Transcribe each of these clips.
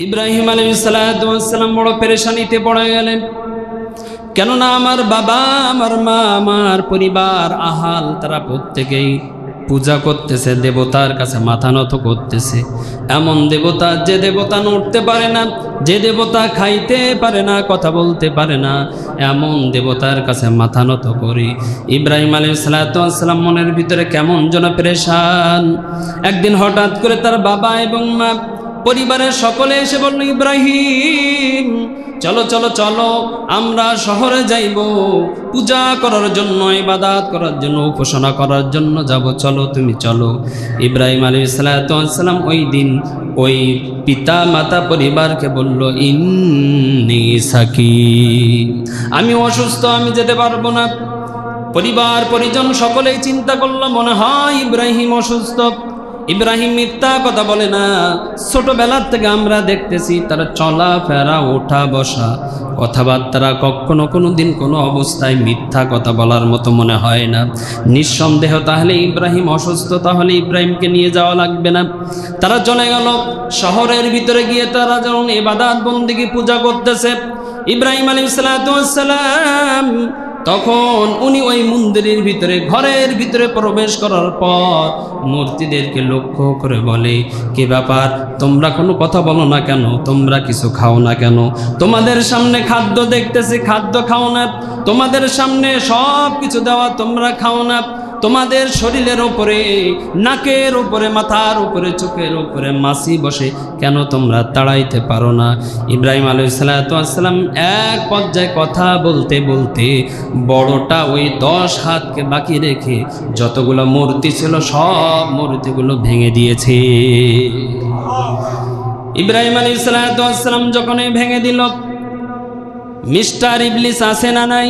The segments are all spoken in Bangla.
ইব্রাহিম আলাইহিস সালাম বড় পেরেশানিতে পড়ে গেলেন। কেননা আমার বাবা, আমার মা, আমার পরিবার, আহাল তারা প্রত্যেকেই পূজা করতেছে, দেবতার কাছে মাথা নত করতেছে। এমন দেবতা, যে দেবতা নড়তে পারে না, যে দেবতা খাইতে পারে না, কথা বলতে পারে না, এমন দেবতার কাছে মাথা নত করি। ইব্রাহিম আলাইহিস সালাম মনের ভিতরে কেমন যেন পেরেশান। একদিন হঠাৎ করে তার বাবা এবং মা, পরিবারের সকলে এসে বলল, ইব্রাহিম চলো চলো চলো, আমরা শহরে যাইব, পূজা করার জন্য, ইবাদত করার জন্য, উপাসনা করার জন্য যাব, চলো তুমি চলো। ইব্রাহিম আলাইহিস সালাম ওই দিন ওই পিতা মাতা পরিবারকে বলল, ইন্নী সাকিম, আমি অসুস্থ, আমি যেতে পারবো না। পরিবার পরিজন সকলেই চিন্তা করলো, মনে হয় ইব্রাহিম অসুস্থ। ইব্রাহিম মিথ্যা কথা বলে না। ছোটবেলার থেকে আমরা দেখতেছি তার চলাফেরা, ওঠা বসা, কথাবার্তা কখনো কোনো দিন কোনো অবস্থায় মিথ্যা কথা বলার মতো মনে হয় না। নিঃসন্দেহ তাহলে ইব্রাহিম অসুস্থ, তাহলে ইব্রাহিমকে নিয়ে যাওয়া লাগবে না। তারা চলে গেল শহরের ভিতরে, গিয়ে তারা যখন ইবাদত বন্দেগী পূজা করতেছে, ইব্রাহিম আলাইহিস সালাম তখন উনি ওই মন্দিরের ভিতরে, ঘরের ভিতরে প্রবেশ করার পর মূর্তিদেরকে লক্ষ্য করে বলে, কি ব্যাপার, তোমরা কোনো কথা বলো না কেন? তোমরা কিছু খাও না কেন? তোমাদের সামনে খাদ্য দেখতেছি, খাদ্য খাও না। তোমাদের সামনে সব কিছু দেওয়া, তোমরা খাও না। তোমাদের শরীরের উপরে, নাকের উপরে, মাথার উপরে, চোখের উপরে মাছি বসে, কেন তোমরা তাড়াইতে পারো না? ইব্রাহিম আলাইহিস সালাম এক পর্যায়ে কথা বলতে বলতে বড়টা ওই 10 হাতকে বাকি রেখে যতগুলো মূর্তি ছিল সব মূর্তিগুলো ভেঙে দিয়েছে। ইব্রাহিম আলাইহিস সালাম যখন ভেঙে দিল, মিস্টার ইবলিস আছে না নাই?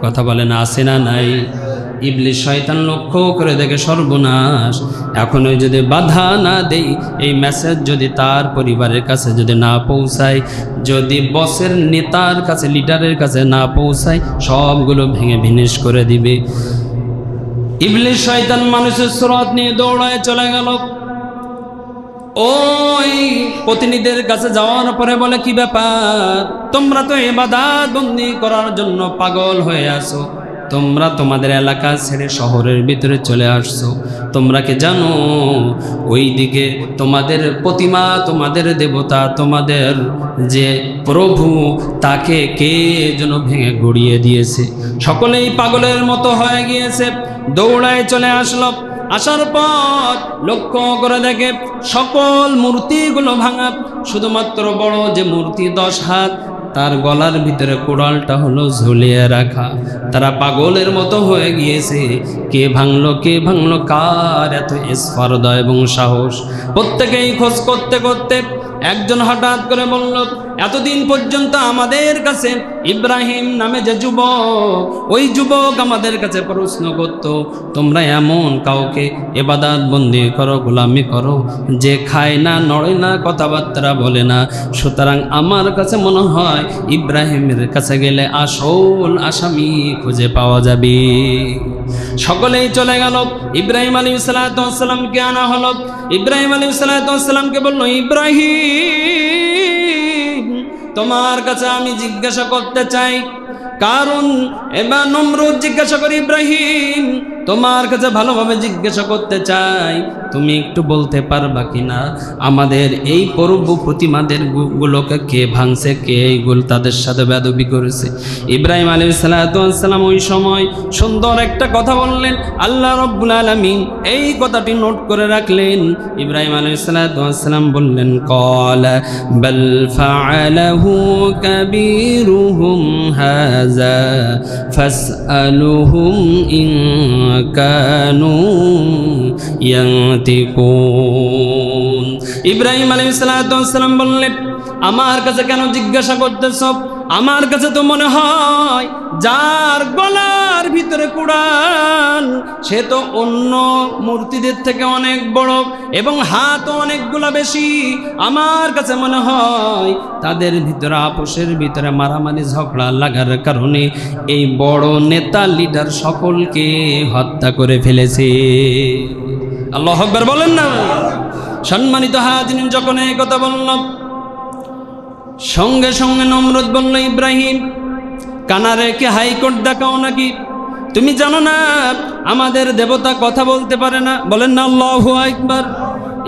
কথা বলে না, আছে না নাই? ইবলিস শয়তান লক্ষ্য করে দেখে, সর্বনাশ, এখন যদি বাধা না দেই, এই মেসেজ যদি তার পরিবারের কাছে যদি না পৌঁছায়, যদি বসের নেতার কাছে, লিডারের কাছে না পৌঁছায়, সবগুলো ভেঙে ভিনিশ করে দিবে। ইবলিস শয়তান মানুষের সুরত নিয়ে দৌড়ায় চলে গেল। ওই প্রতিনিধিদের কাছে যাওয়ার পরে বলে, কি ব্যাপার, তোমরা তো ইবাদত বন্দি করার জন্য পাগল হয়ে আসো, তোমরা তোমাদের এলাকা ছেড়ে শহরের ভিতরে চলে আসছো। তোমরা কি জানো ওই দিকে তোমাদের প্রতিমা, তোমাদের দেবতা, তোমাদের যে প্রভু, তাকে কে যেন ভেঙে গড়িয়ে দিয়েছে? সকলেই পাগলের মতো হয়ে গিয়েছে, দৌড়ায় চলে আসলো। আসার পর লক্ষ্য করে দেখে সকল মূর্তিগুলো ভাঙা, শুধুমাত্র বড় যে মূর্তি 10 হাত, তার গলার ভিতরে কোড়ালটা হলো ঝুলিয়ে রাখা। তারা পাগলের মতো হয়ে গিয়েছে, কে ভাঙলো, কে ভাঙলো, কার এত স্পর্ধা এবং সাহস? প্রত্যেকেই খোঁজ করতে করতে একজন হঠাৎ করে বলল, এতদিন পর্যন্ত আমাদের কাছে ইব্রাহিম নামে যে যুবক, ওই যুবক আমাদের কাছে প্রশ্ন করত, তোমরা এমন কাউকে ইবাদত বন্দি করো, গোলামি করো, যে খায় না, নড়ে না, কথাবার্তা বলে না। সুতরাং আমার কাছে মনে হয় ইব্রাহিমের কাছে গেলে আসল আসামি খুঁজে পাওয়া যাবে। সকলেই চলে গেল। ইব্রাহিম আলাইহিস সালামকে আনা হলো। ইব্রাহিম আলাইহিস সালামকে বলল, ইব্রাহিম, তোমার কাছে আমি জিজ্ঞাসা করতে চাই, কারণ এবার নমরুদ জিজ্ঞাসা করি, ইব্রাহিম তোমার কাছে ভালোভাবে জিজ্ঞাসা করতে চাই, তুমি একটু বলতে পারবা কিনা আমাদের এই প্রভু প্রতিমাদের গুলোকে কে ভাঙছে, কে এইগুলো তাদের সাথে বেয়াদবি করেছে? ইব্রাহিম আলাইহিস সালাম ওই সময় সুন্দর একটা কথা বললেন। আল্লাহ রাব্বুল আলামিন এই কথাটি নোট করে রাখলেন। ইব্রাহিম আলাইহিস সালাম বললেন, ক্বালা বাল ফাআলাহু কাবীরুহুম হাযা ফাসআলুহুম ইন কানু ইয়ান্তিকুন। ইব্রাহিম আলাইহিস সালাম বললেন, আমার কাছে কেন জিজ্ঞাসা করতেছ? আমার কাছে তো মনে হয় যার গলার ভিতরে কুড়াল, সে তো অন্য মূর্তিদের থেকে অনেক বড় এবং হাতও অনেকগুলা বেশি। আমার কাছে মনে হয় তাদের ভিতরে, আপোষের ভিতরে মারামারি ঝগড়া লাগার কারণে এই বড় নেতা, লিডার সকলকে হত্যা করে ফেলেছে। আল্লাহু আকবার বলেন না? সম্মানিত হাজিরিন, যখন এই কথা বললাম, সঙ্গে সঙ্গে নমরুদ বলল, ইব্রাহিম কানারে কি হাইকোর্ট দেখাও নাকি? তুমি জানো না আমাদের দেবতা কথা বলতে পারে না? বলেন না আল্লাহু আকবার।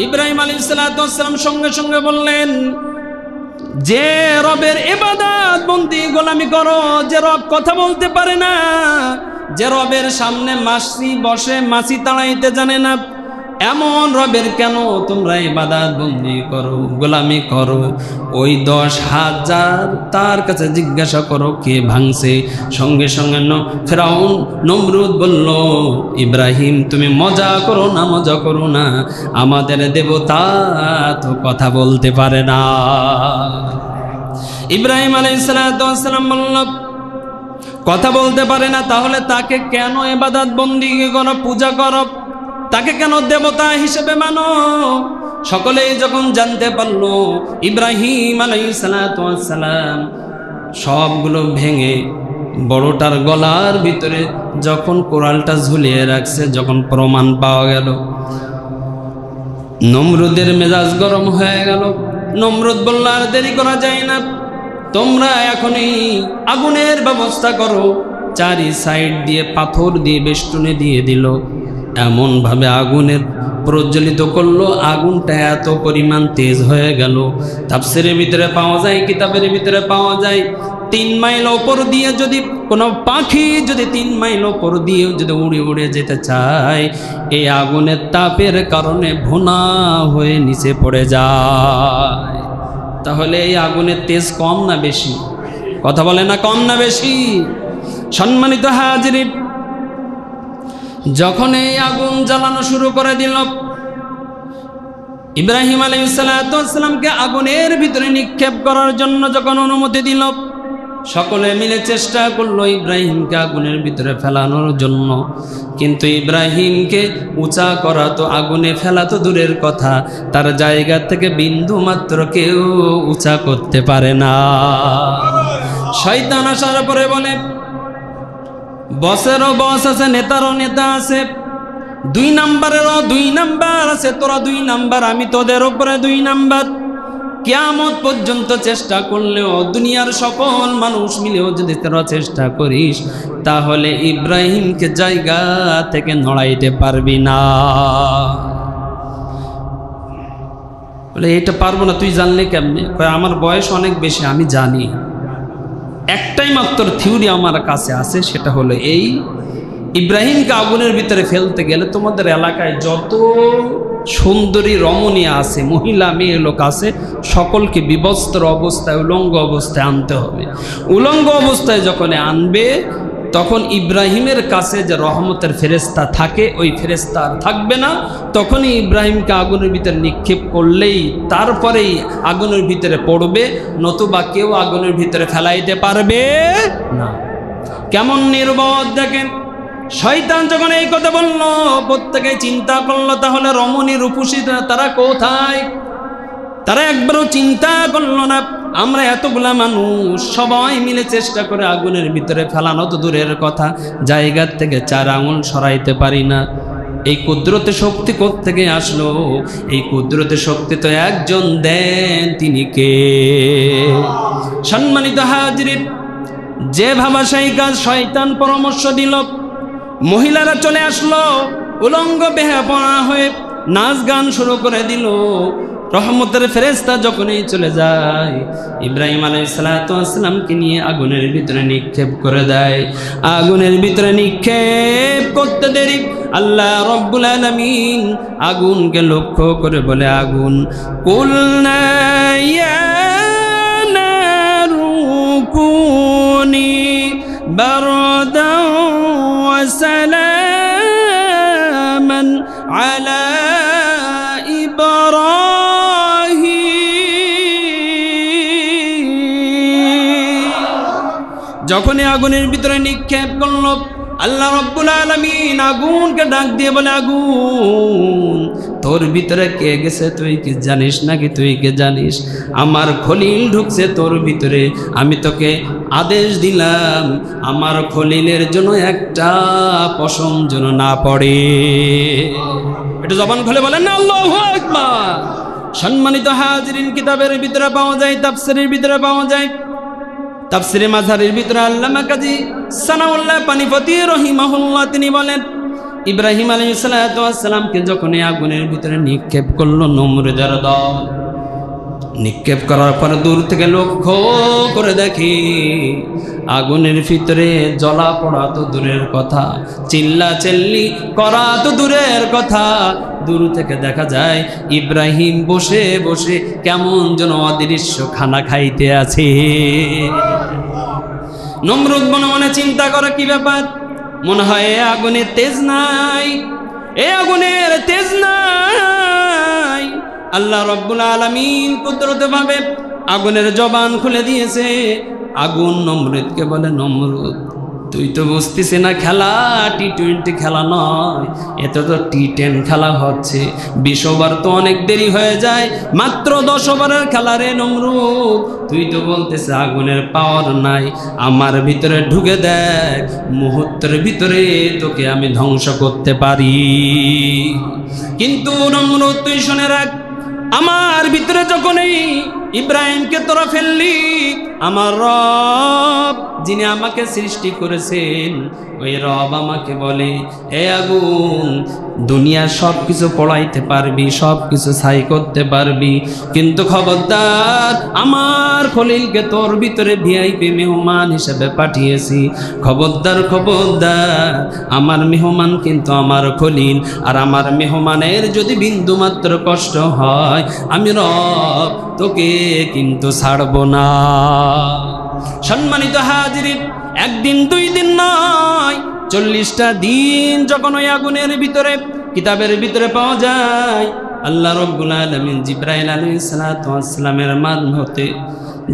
ইব্রাহিম আলাইহিস সালাম সঙ্গে সঙ্গে বললেন, যে রবের ইবাদত বন্দি গোলামি করো, যে রব কথা বলতে পারে না, যে রবের সামনে মাছি বসে মাছি তাড়াইতে জানে না, এমন রবের কেন তোমরা ইবাদত বন্দি করো, গোলামি করো? ওই 10,000 তার কাছে জিজ্ঞাসা করো কে ভাঙছে। সঙ্গে সঙ্গে ফেরাউন নমরুদ বলল, ইব্রাহিম তুমি মজা করো না, মজা করো না, আমাদের দেবতা তো কথা বলতে পারে না। ইব্রাহিম আলাইহিস সালাম বলল, কথা বলতে পারে না, তাহলে তাকে কেন ইবাদত বন্দি করো, পূজা করো, তাকে কেন দেবতা হিসেবে মানো? সকলেই যখন জানতে পারলো ইব্রাহিম আলাইহিস সালাম সবগুলো ভেঙে বড়টার গলার ভিতরে যখন কোরালটা ঝুলিয়ে রাখছে, যখন প্রমাণ পাওয়া গেল, নমরুদের মেজাজ গরম হয়ে গেল। নমরুদ বলল, আর দেরি করা যায় না, তোমরা এখনই আগুনের ব্যবস্থা করো। চারি সাইড দিয়ে পাথর দিয়ে বেষ্টনে দিয়ে দিল, এমনভাবে আগুনের প্রজ্বলিত করলো, আগুনটা এত পরিমাণ তেজ হয়ে গেল। তাফসীরের ভিতরে পাওয়া যায়, কিতাবের ভিতরে পাওয়া যায়, 3 মাইল ওপর দিয়ে যদি কোনো পাখি যদি 3 মাইল ওপর দিয়ে যদি উড়ে উড়ে যেতে চায়, এই আগুনের তাপের কারণে ভুনা হয়ে নিচে পড়ে যায়। তাহলে এই আগুনের তেজ কম না বেশি? কথা বলে না, কম না বেশি? সম্মানিত হাজিরিন, যখন এই আগুন জ্বালানো শুরু করে দিল, ইব্রাহিম আলাইহিস সালামকে আগুনের ভিতরে নিক্ষেপ করার জন্য যখন অনুমতি দিল, সকলে মিলে চেষ্টা করলো ইব্রাহিমকে আগুনের ভিতরে ফেলানোর জন্য। কিন্তু ইব্রাহিমকে উঁচা করা তো, আগুনে ফেলা তো দূরের কথা, তার জায়গা থেকে বিন্দু মাত্র কেউ উঁচা করতে পারে না। শয়তান আসার পরে বলে, বসেরও বস আছে, নেতারও নেতা আছে, 2 নাম্বারেরও 2 নাম্বার আছে, তোরা 2 নাম্বার, আমি তোদের উপরে 2 নাম্বার। কিয়ামত পর্যন্ত চেষ্টা করলেও, দুনিয়ার সকল মানুষ মিলেও যদি তোরা চেষ্টা করিস, তাহলে ইব্রাহিমকে জায়গা থেকে নড়াইতে পারবি না। বলে, এটা পারবো না, তুই জানলে কেমনে? আমার বয়স অনেক বেশি, আমি জানি। একটাই মাত্র থিওরি আমার কাছে আছে, সেটা হলো এই, ইব্রাহিমকে আগুনের ভিতরে ফেলতে গেলে তোমাদের এলাকায় যত সুন্দরী রমণী আছে, মহিলা মেয়ে লোক আছে, সকলকে বিবস্ত্র অবস্থায়, উলঙ্গ অবস্থায় আনতে হবে। উলঙ্গ অবস্থায় যখন আনবে, তখন ইব্রাহিমের কাছে যে রহমতের ফেরেশতা থাকে, ওই ফেরেশতা আর থাকবে না। তখনই ইব্রাহিমকে আগুনের ভিতরে নিক্ষেপ করলেই তারপরেই আগুনের ভিতরে পড়বে, নতুবা কেউ আগুনের ভিতরে ফেলাইতে পারবে না। কেমন নির্বোধ দেখেন! শয়তান যখন এই কথা বলল, প্রত্যেকে চিন্তা করলো, তাহলে রমণী রূপসী তারা কোথায়? তারা একবারও চিন্তা করলো না। আমরা এতগুলা মানুষ সবাই মিলে চেষ্টা করে আগুনের ভিতরে ফেলানো তো দূরের কথা, জায়গার থেকে 4 আঙুল সরাইতে পারি না। এই কুদরতে শক্তি কোত্থেকে আসলো? এই কুদরতে শক্তি তো একজন দেন, তিনি কে? সম্মানিত হাজিরিন, যে ভাবাশায়ী কাজ শয়তান পরামর্শ দিল, মহিলারা চলে আসলো উলঙ্গ বেহাপনা হয়ে, নাচ গান শুরু করে দিল। রহমতের ফেরেশতা যখনই চলে যায়, ইব্রাহিম আলাইহিস সালামকে নিয়ে আগুনের ভিতরে নিক্ষেপ করে দেয়। আগুনের ভিতরে নিক্ষেপ করতে দেরি, আল্লাহ রব্বুল আলামিন আগুনকে লক্ষ্য করে বলে, আগুন, কুলনা ইয়া নারু কুনি বারদান ওয়া সালামান আলা যখনই আগুনের ভিতরে নিক্ষেপ করল, আল্লাহ রব্বুল আলামিন আগুনকে ডাক দিয়ে বলে, আগুন, তোর ভিতরে কে গেছে তুই কি জানিস নাকি? তুই কে জানিস? আমার খলিল ঢুকছে তোর ভিতরে। আমি তোকে আদেশ দিলাম, আমার খলিলের জন্য একটা পশম যেন না পড়ে। এটা জবান খুলে বলেন না আল্লাহু আকবার। সম্মানিত হাজিরিন, কিতাবের ভিতরে পাওয়া যায়, তাফসীরের ভিতরে পাওয়া যায়, তাফসীরে মাযহারের ভিতরে আল্লামা কাজী সানাউল্লাহ পানিপতি রহিমাহুল্লাহ তিনি বলেন, ইব্রাহিম আলাইহিস সালাতু ওয়াস সালামকে যখন আগুনের ভিতরে নিক্ষেপ করলো নমরুদের দল, নিক্ষেপ করার পর দূর থেকে লক্ষ্য করে দেখি আগুনের ভিতরে জ্বলা পড়া তো দূরের কথা, চিল্লা চিল্লি করা তো দূরের কথা, দূর থেকে দেখা যায় ইব্রাহিম বসে বসে কেমন যেন অদৃশ্য খানা খাইতে আছে। নমরুদ মনে মনে চিন্তা করে, কি ব্যাপার, মনে হয় এ আগুনের তেজ নাই, এ আগুনের তেজ নাই। আল্লাহ রাব্বুল আলামিন কুদরতভাবে আগুনের জবান খুলে দিয়েছে। আগুন নমরুদকে বলে, নমরুদ তুই তো বুঝতিস না খেলা টি-20 খেলা নয়, এত তো টি10 খেলা হচ্ছে, 20 ওভার তো অনেক দেরি হয়ে যায়, মাত্র 10 ওভারের খেলা রে নমরুদ। তুই তো বলতেছ আগুনের পাওয়ার নাই, আমার ভিতরে ঢুকে দেখ, মুহূর্তের ভিতরে তোকে আমি ধ্বংস করতে পারি। কিন্তু নমরুদ তুই শুনে রাখ, আমার ভিতরে যখন এই ইব্রাহিমকে তোরা ফেললি, আমার রব যিনি আমাকে সৃষ্টি করেছেন ওই রব আমাকে বলে, এ আগুন দুনিয়ার সব কিছু পড়াইতে পারবি, সব কিছু ছাই করতে পারবি, কিন্তু খবরদার আমার খলিলকে তোর ভিতরে ভিআইপি মেহমান হিসেবে পাঠিয়েছি, খবরদার খবরদার, আমার মেহমান কিন্তু আমার খলিল, আর আমার মেহমানের যদি বিন্দু মাত্র কষ্ট হয় আমি রব তোকে কিন্তু ছাড়ব না। সম্মানিত হাজিরিন, একদিন 2 দিন নয়, 40টা দিন যখন ওই আগুনের ভিতরে, কিতাবের ভিতরে পাওয়া যায় আল্লাহ রাব্বুল আলামিন জিবরাইল আলাইহিস সালাতু ওয়াস সালামের মাধ্যমে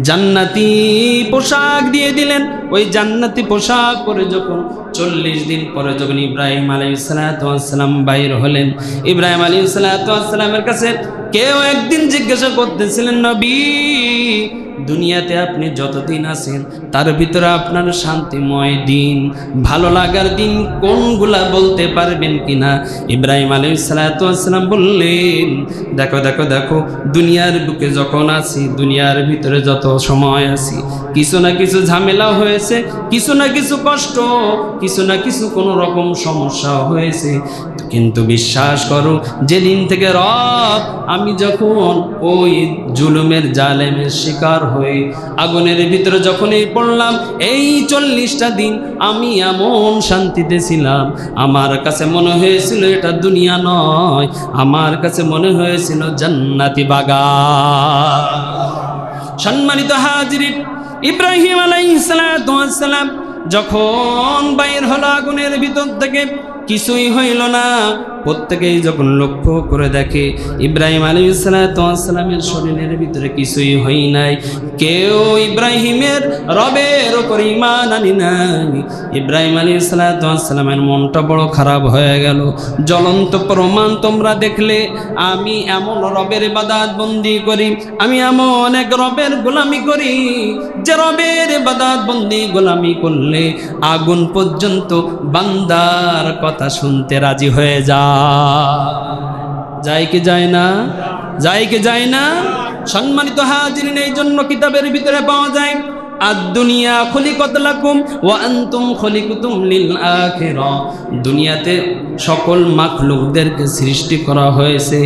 জান্নাতি পোশাক দিয়ে দিলেন। ওই জান্নাতি পোশাক পরে যখন 40 দিন পরে যখন ইব্রাহিম আলাইহিস সালাতু ওয়াস সালাম বাইর হলেন, ইব্রাহিম আলাইহিস সালাতু ওয়াস সালামের কাছে কেউ একদিন জিজ্ঞাসা করতেছিলেন, নবী দুনিয়াতে আপনি যতদিন আছেন তার ভিতরে আপনার শান্তিময় দিন, ভালো লাগার দিন কোনগুলা বলতে পারবেন কিনা? ইব্রাহিম আলাইহিস সালাতু ওয়াস সালাম বললেন, দেখো দেখো দেখো, দুনিয়ার বুকে যখন আছি, দুনিয়ার ভিতরে যত সময় আছি, কিছু না কিছু ঝামেলা হয়েছে, কিছু না কিছু কষ্ট, কিছু না কিছু কোনো রকম সমস্যা হয়েছে, কিন্তু বিশ্বাস করো যেদিন থেকে রব আমি যখন ওই জুলুমের জালেমের শিকার হয়ে আগুনের ভিতরে যখনই পড়লাম, এই 40টা দিন আমি এমন শান্তিতে ছিলাম, আমার কাছে মনে হয়েছিল এটা দুনিয়া নয়, আমার কাছে মনে হয়েছিল জান্নাতি বাগান। সম্মানিত হাজিরিন, ইব্রাহিম আলাইহিস সালাতু ওয়াস সালাম যখন বাইর হলো আগুনের ভিতর থেকে, কিছুই হইল না। প্রত্যেকেই যখন লক্ষ্য করে দেখে ইব্রাহিম আলাইহিস সালাতু ওয়াস সালামের শরীরের ভিতরে কিছুই হই নাই, কেউ ইব্রাহিমের রবের উপর ঈমান আনি নাই। ইব্রাহিম আলাইহিস সালাতু ওয়াস সালামের মনটা বড় খারাপ হয়ে গেল। জ্বলন্ত প্রমাণ তোমরা দেখলে, আমি এমন রবের ইবাদত বন্দি করি, আমি এমন এক রবের গোলামি করি যে রবের ইবাদত বন্দি গোলামি করলে আগুন পর্যন্ত বান্দার কথা শুনতে রাজি হয়ে যায় কি যায় না? যায় কি যায় না? সম্মানিত হাজিরিন, এই জন্য কিতাবের ভিতরে পাওয়া যায়, আদ-দুনিয়া খুলিকাত লাকুম ওয়া আনতুম খুলিকতুম লিল আখিরা, দুনিয়াতে সকল মাখলুকদেরকে সৃষ্টি করা হয়েছে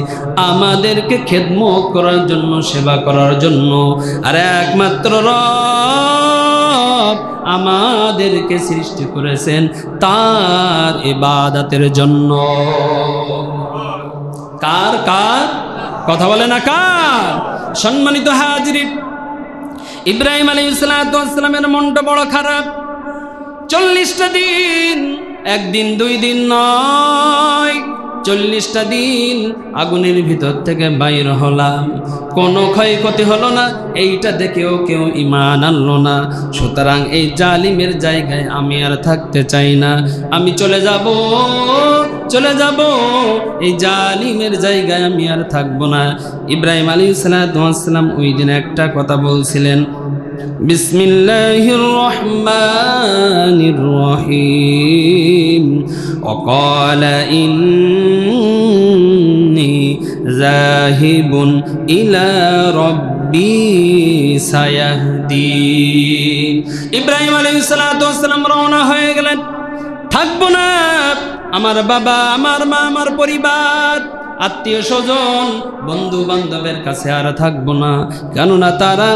আমাদেরকে খেদমত করার জন্য, সেবা করার জন্য, আর একমাত্র রব আমাদেরকে সৃষ্টি করেছেন তার ইবাদতের জন্য। কার কার কথা বলে না, কার? সম্মানিত হাজিরিন, ইব্রাহিম আলাইহিস সালাতু ওয়াস সালামের মনটা বড় খারাপ। 40টা দিন, একদিন 2 দিন নয়, 40টা দিন আগুনের ভিতর থেকে বাইর হলাম, কোনো ক্ষয়ক্ষতি হলো না, এইটা দেখেও কেউ ঈমান আনলো না। সুতরাং এই জালিমের জায়গায় আমি আর থাকতে চাই না, আমি চলে যাব, চলে যাব, এই জালিমের জায়গায় আমি আর থাকবো না। ইব্রাহিম আলাইহিস সালাতু ওয়াস সালাম ওই দিন একটা কথা বলছিলেন, বিসমিল্লাহির রহমানির রহিম, ওয়াকালা ইন্নী যাহিবুন ইলা রাব্বি সায়াহদিন। ইব্রাহিম আলাইহিস সালাতু ওয়াস সালাম রওনা হয়ে গেলেন। থাকবো না আমার বাবা, আমার মা, আমার পরিবার, আত্মীয় স্বজন, বন্ধু বান্ধবের কাছে আর থাকবো না। কেননা তারা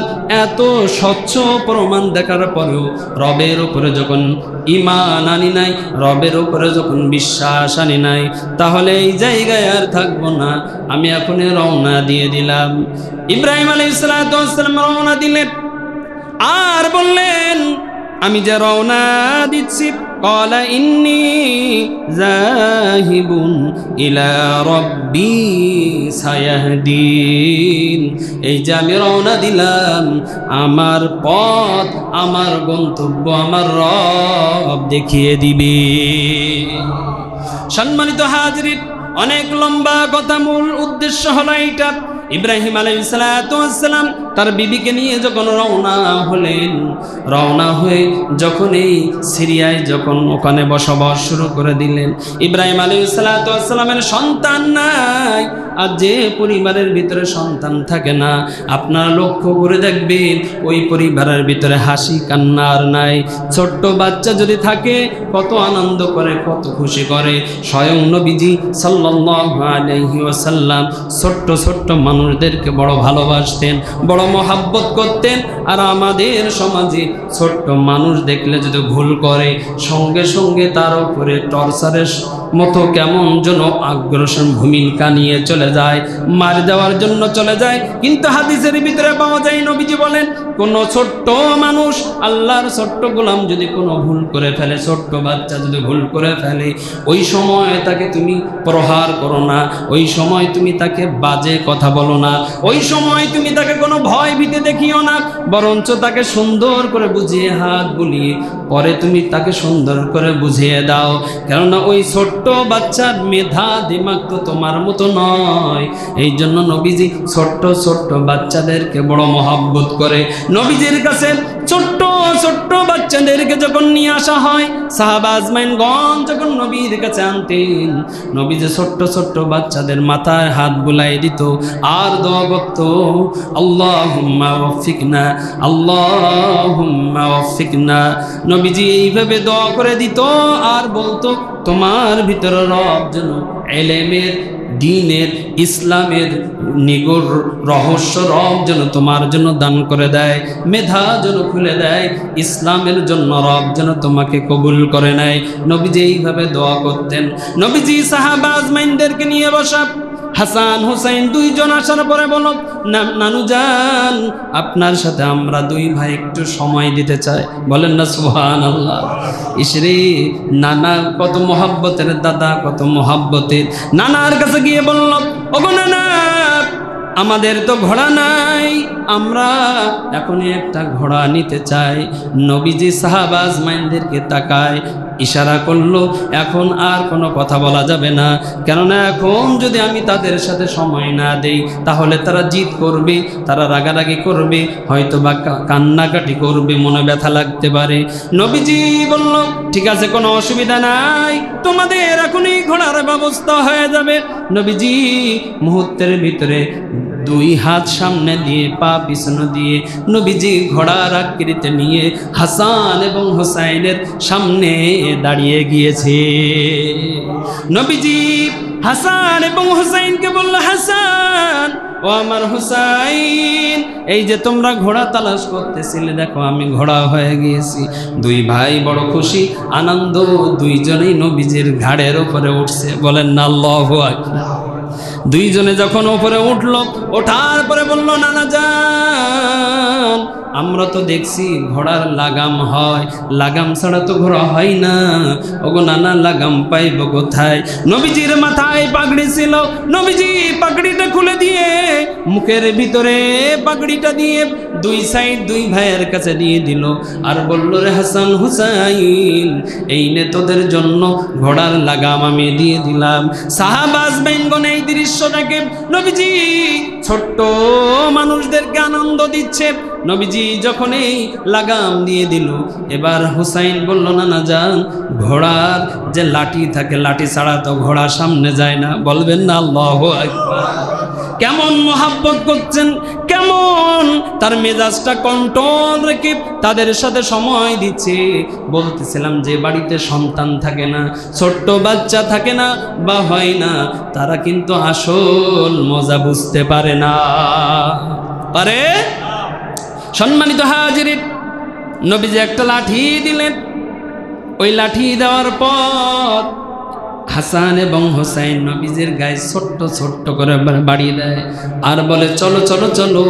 এত স্বচ্ছ প্রমাণ দেখার পরেও রবের উপরে যখন ঈমান আনি নাই, রবের উপরে যখন বিশ্বাস আনি নাই, তাহলে এই জায়গায় আর থাকবো না। আমি এখনই রওনা দিয়ে দিলাম। ইব্রাহিম আলাইহিস সালাতু ওয়াস সালাম রওনা দিলেন আর বললেন, আমি যে রওনা দিচ্ছি, ক্বালা ইন্নী যাহিবুন ইলা রাব্বি সায়াহদিন। এই যে আমি রওনা দিলাম, আমার পথ, আমার গন্তব্য আমার রব দেখিয়ে দিবে। সম্মানিত হাজিরিন, অনেক লম্বা কথা, মূল উদ্দেশ্য হলো এইটা। ইব্রাহিম আলাইহিস সালাতু ওয়াস সালাম তার বিবিকে নিয়ে যখন রওনা হলেন, রওনা হয়ে যখন এই সিরিয়ায় যখন ওখানে বসবাস শুরু করে দিলেন, ইব্রাহিম আলাইহিস সালাতু ওয়াস সালামের সন্তান নাই। আর যে পরিবারের ভিতরে সন্তান থাকে না, আপনারা লক্ষ্য করে দেখবেন ওই পরিবারের ভিতরে হাসি কান্না আর নাই। ছোট্ট বাচ্চা যদি থাকে কত আনন্দ করে, কত খুশি করে। স্বয়ং নবীজি সাল্লাল্লাহু আলাইহি ওয়াসাল্লাম ছোট্ট ছোট্ট মানুষদেরকে বড় ভালোবাসতেন, বড় মহাব্বত করতেন। আর আমাদের সমাজে ছোট্ট মানুষ দেখলে যদি ভুল করে, সঙ্গে সঙ্গে তার উপরে টর্চারের মতো কেমন যেন আগ্রাসন ভূমিকা নিয়ে চলে যায়, মার দেওয়ার জন্য চলে যায়। কিন্তু হাদিসের ভিতরে পাওয়া যায়, নবীজি বলেন, কোন ছোট্ট মানুষ, আল্লাহর ছোট্ট গোলাম যদি কোনো ভুল করে ফেলে, ছোট্ট বাচ্চা যদি ভুল করে ফেলে, ওই সময় তাকে তুমি প্রহার করো না, ওই সময় তুমি তাকে বাজে কথা বলো না, ওই সময় তুমি তাকে কোনো ভয় ভীতি দেখিও না, বরঞ্চ তাকে সুন্দর করে বুঝিয়ে, হাত বুলিয়ে পরে তুমি তাকে সুন্দর করে বুঝিয়ে দাও। কেননা ওই ছোট্ট বাচ্চার মেধা দিমাগ তো তোমার মতো নয়। এই জন্য নবীজি ছোট্ট ছোট্ট বাচ্চাদেরকে বড় মহাব্বত করে। নবীজির কাছে ছোট্ট ছোট্ট বাচ্চাদেরকে যখন নিয়ে আসা হয়, সাহাবা আজমাইনগণ যখন নবীর কাছে আনতেন, নবী যে ছোট্ট ছোট্ট বাচ্চাদের মাথায় হাত বুলাই দিত আর দোয়া করত, আল্লাহুম্মা ওয়াফিকনা, আল্লাহুম্মা ওয়াফিকনা। নবীজি এইভাবে দোয়া করে দিত আর বলতো, তোমার ভিতরে রব যেন ইলমের, দ্বীনের, ইসলামের নিগূঢ় রহস্য রব যেন তোমার জন্য দান করে দেয়, মেধা যেন খুলে দেয়, ইসলামের জন্য রব যেন তোমাকে কবুল করে নেয়। নবীজি এইভাবে দোয়া করতেন। নবীজি সাহাবা আজমাইনদেরকে নিয়ে বসা, হাসান হুসাইন দুইজন আসার পরে বলো, নানু যান, আপনার সাথে আমরা দুই ভাই একটু সময় দিতে চাই। বলেন না সুবহানাল্লাহ। ইসরে নানা কত মহাব্বতের, দাদা কত মহাব্বতের। নানার কাছে গিয়ে বলল, ওগো নানা, আমাদের তো ঘোড়া নাই, আমরা এখনই একটা ঘোড়া নিতে চাই। নবীজি সাহাবা আজমাইনদেরকে তাকায় ইশারা করলো, এখন আর কোনো কথা বলা যাবে না। কেননা এখন যদি আমি তাদের সাথে সময় না দেই, তাহলে তারা জিদ করবে, তারা রাগারাগি করবে, হয়তো বা কান্নাকাটি করবে, মনে ব্যথা লাগতে পারে। নবীজি বলল, ঠিক আছে, কোনো অসুবিধা নাই, তোমাদের এখনই ঘোড়ার ব্যবস্থা হয়ে যাবে। নবীজি মুহূর্তের ভিতরে দুই হাত সামনে দিয়ে, পা পিছনে দিয়ে নবীজি ঘোড়ার আকৃতি নিয়ে হাসান এবং হুসাইনের সামনে দাঁড়িয়ে গিয়েছে। নবীজি হাসান এবং হুসাইনকে বলল, হাসান ও আমার হুসাইন, এই যে তোমরা ঘোড়া তালাশ করতেছিলে, দেখো আমি ঘোড়া হয়ে গিয়েছি। দুই ভাই বড় খুশি, আনন্দ, দুইজনেই নবীজির ঘাড়ের উপরে উঠছে। বলেন না আল্লাহু আকবার। দুইজনে যখন উপরে উঠলো, ওঠার পরে বলল, নানা যান, আমরা তো দেখছি ঘোড়ার লাগাম হয়, লাগাম ছাড়া তো ঘোড়া হয় না। ওগো নানা, লাগাম পাইব কোথায়? নবীজির মাথায় পাগড়ি ছিল, নবীজি পাগড়িটা খুলে দিয়ে মুখের ভিতরে পাগড়িটা দিয়ে দুই সাইড দুই ভাইয়ের কাছে দিয়ে দিল আর বলল, রে হাসান হুসাইন, এই নে তোদের জন্য ঘোড়ার লাগাম আমি দিয়ে দিলাম। সাহাবা আজমাইনগণ এই দৃশ্যটাকে, নবীজি ছোট্ট মানুষদেরকে আনন্দ দিচ্ছে। নবীজি যখন এই লাগাম দিয়ে দিল, এবার হুসাইন বলল, নানা যান, ঘোড়ার যে লাঠি থাকে, লাঠি ছাড়া তো ঘোড়া সামনে যায় না। বলবেন না আল্লাহু আকবার। কেমন মোহাব্বত করছেন, কেমন তার মেজাজটা কন্ট্রোল রেখে তাদের সাথে সময় দিচ্ছে। বলতেছিলাম যে বাড়িতে সন্তান থাকে না, ছোট্ট বাচ্চা থাকে না বা হয় না, তারা কিন্তু আসল মজা বুঝতে পারে না। পারে? সম্মানিত হাজিরিন, নবীজি একটা লাঠি দিলেন। ওই লাঠি দেওয়ার পর হাসান এবং হোসাইন নবীজির গায়ে ছোট্ট ছোট্ট করে বাড়িয়ে দেয় আর বলে, চলো চলো চলো,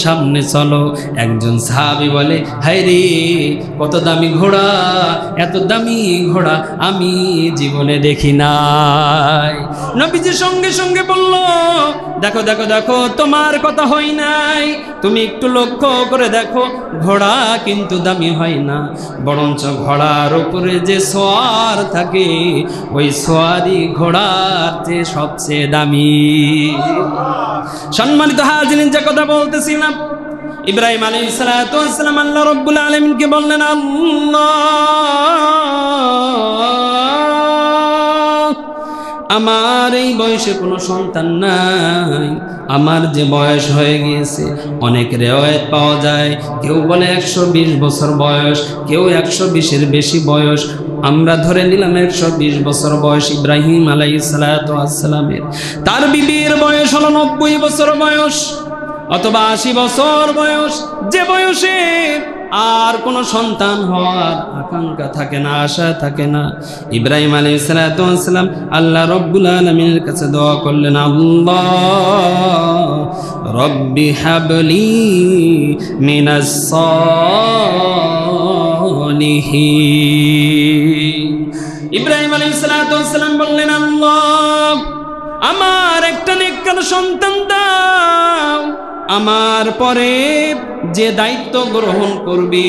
সামনে চলো। একজন সাহাবী বলে, হায় রে, কত দামি ঘোড়া, এত দামি ঘোড়া আমি জীবনে দেখি নাই। নবীজি সঙ্গে সঙ্গে বলল, দেখো দেখো দেখো, তোমার কথা হয় নাই, তুমি একটু লক্ষ্য করে দেখো, ঘোড়া কিন্তু দামি হয় না, বরঞ্চ ঘোড়ার উপরে যে সোয়ার থাকে ওই সোয়ারি ঘোড়ার যে সবচেয়ে দামি। সম্মানিত হাজিরিন, যে কথা বলতেছিলাম, ইব্রাহিম আলাইহিস সালাতু ওয়াস সালাম আল্লাহ রাব্বুল আলামিনকে বললেন, আল্লাহ, আমার এই বয়সে কোনো সন্তান নাই, আমার যে বয়স হয়ে গিয়েছে, অনেক রেওয়ায়েত পাওয়া যায়, কেউ বলে 120 বছর বয়স, কেউ 120-এর বেশি বয়স। আমরা ধরে নিলাম 120 বছর বয়স ইব্রাহিম আলাইহিস সালাতু ওয়াস সালামের। তার বিবির বয়স হলো 90 বছর বয়স অথবা 80 বছর বয়স, যে বয়সে আর কোনো সন্তান হওয়ার আকাঙ্ক্ষা থাকে না, আশা থাকে না। ইব্রাহিম আলাইহিস সালাতু ওয়াস সালাম আল্লাহ রাব্বুল আলামিনের কাছে দোয়া করলেন, আল্লাহ রব্বি হাবলি মিনাস সালিহিন। ইব্রাহিম আলাইহিস সালাতু ওয়াস সালাম বললেন, আল্লাহ, আমার একটা নেককার সন্তান দাও, আমার পরে যে দায়িত্ব গ্রহণ করবে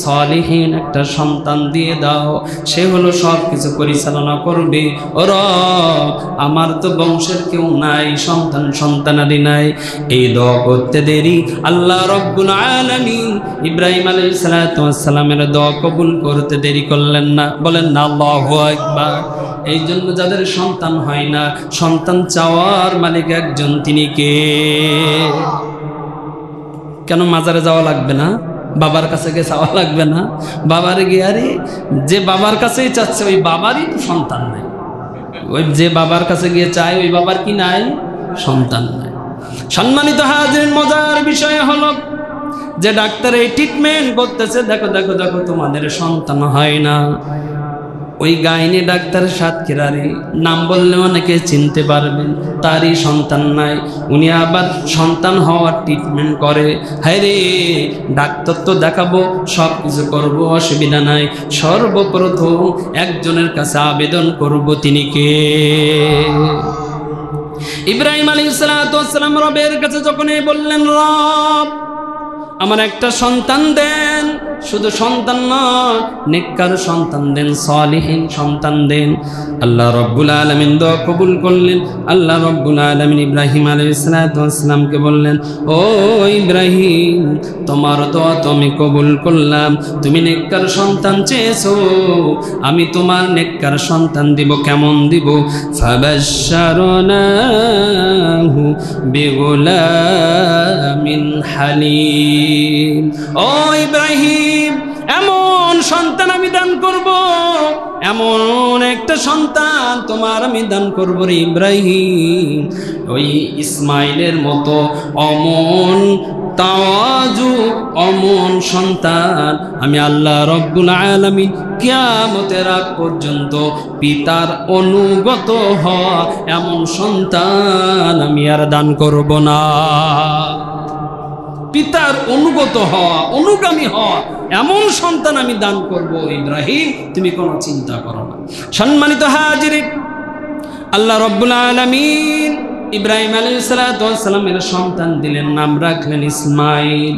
সালিহিন একটা সন্তান দিয়ে দাও, সে হলো সব কিছু পরিচালনা করবে। ও রব, আমার তো বংশের কেউ নাই, সন্তান সন্তানাদি নাই। এই দোয়া করতে দেরি আল্লাহ রব্বুল আলামিন ইব্রাহিম আলাইহিস সালাতু ওয়াস সালামের দোয়া কবুল করতে দেরি করলেন না। বলেন না আল্লাহু আকবার। এই জন্য যাদের সন্তান হয় না, সন্তান চাওয়ার মালিক একজন, তিনি কে? কেন মাজারে যাওয়া লাগবে না? বাবার কাছে গিয়ে চাওয়া লাগবে না? বাবারে গিয়ে, আরে যে বাবার কাছেই চাচ্ছে ওই বাবারই তো সন্তান নাই। ওই যে বাবার কাছে গিয়ে চায় ওই বাবার কি নাই? সন্তান নাই। সম্মানিত হাজিরিন, মজার বিষয় হলো যে ডাক্তার এই ট্রিটমেন্ট করতেছে, দেখো দেখো দেখো, তোমাদের সন্তান হয় না। ওই গাইনি ডাক্তার সাতক্ষীরারে, নাম বললে অনেকে চিনতে পারবেন, তারই সন্তান নাই। উনি আবার সন্তান হওয়ার ট্রিটমেন্ট করে। হায় রে, ডাক্তার তো দেখাবো, সব কিছু করবো, অসুবিধা নাই, সর্বপ্রথম একজনের কাছে আবেদন করব, তিনি কে? ইব্রাহিম আলাইহিস সালাতু ওয়াস সালাম রবের কাছে যখন বললেন, রব, আমার একটা সন্তান দেন, শুধু সন্তান নয়, নেককার সন্তান দেন, সালিহিন সন্তান দেন। আল্লাহ রব্বুল আলামিন দোয়া কবুল করলেন। আল্লাহ রব্বুল আলামিন ইব্রাহিম আলাইহিস সালাতু ওয়াস সালামকে বললেন, ও ইব্রাহিম, তোমার দোয়া তো আমি কবুল করলাম, তুমি নেককার সন্তান চেয়েছো, আমি তোমার নেককার সন্তান দিব। কেমন দিব? ফাবাশশারনাহু বিগুলামিন হালিম। ও ইব্রাহিম, এমন সন্তান আমি দান করব, এমন একটা সন্তান তোমার আমি দান করব রে ইব্রাহিম, ওই ইসমাইলের মতো অমন তাওয়াজু, অমন সন্তান আমি আল্লাহ রব্বুল আলামিন কিয়ামতের আগ পর্যন্ত পিতার অনুগত হওয়া এমন সন্তান আমি আর দান করব না। পিতার অনুগত হওয়া, অনুগামী হওয়া এমন সন্তান আমি দান করব ইব্রাহিম, তুমি কোনো চিন্তা করো না। সম্মানিত হাজিরিন, আল্লাহ রব্বুল আলামিন ইব্রাহিম আলাইহিস সালাতু ওয়াস সালামের সন্তান দিলেন, নাম রাখলেন ইসমাইল।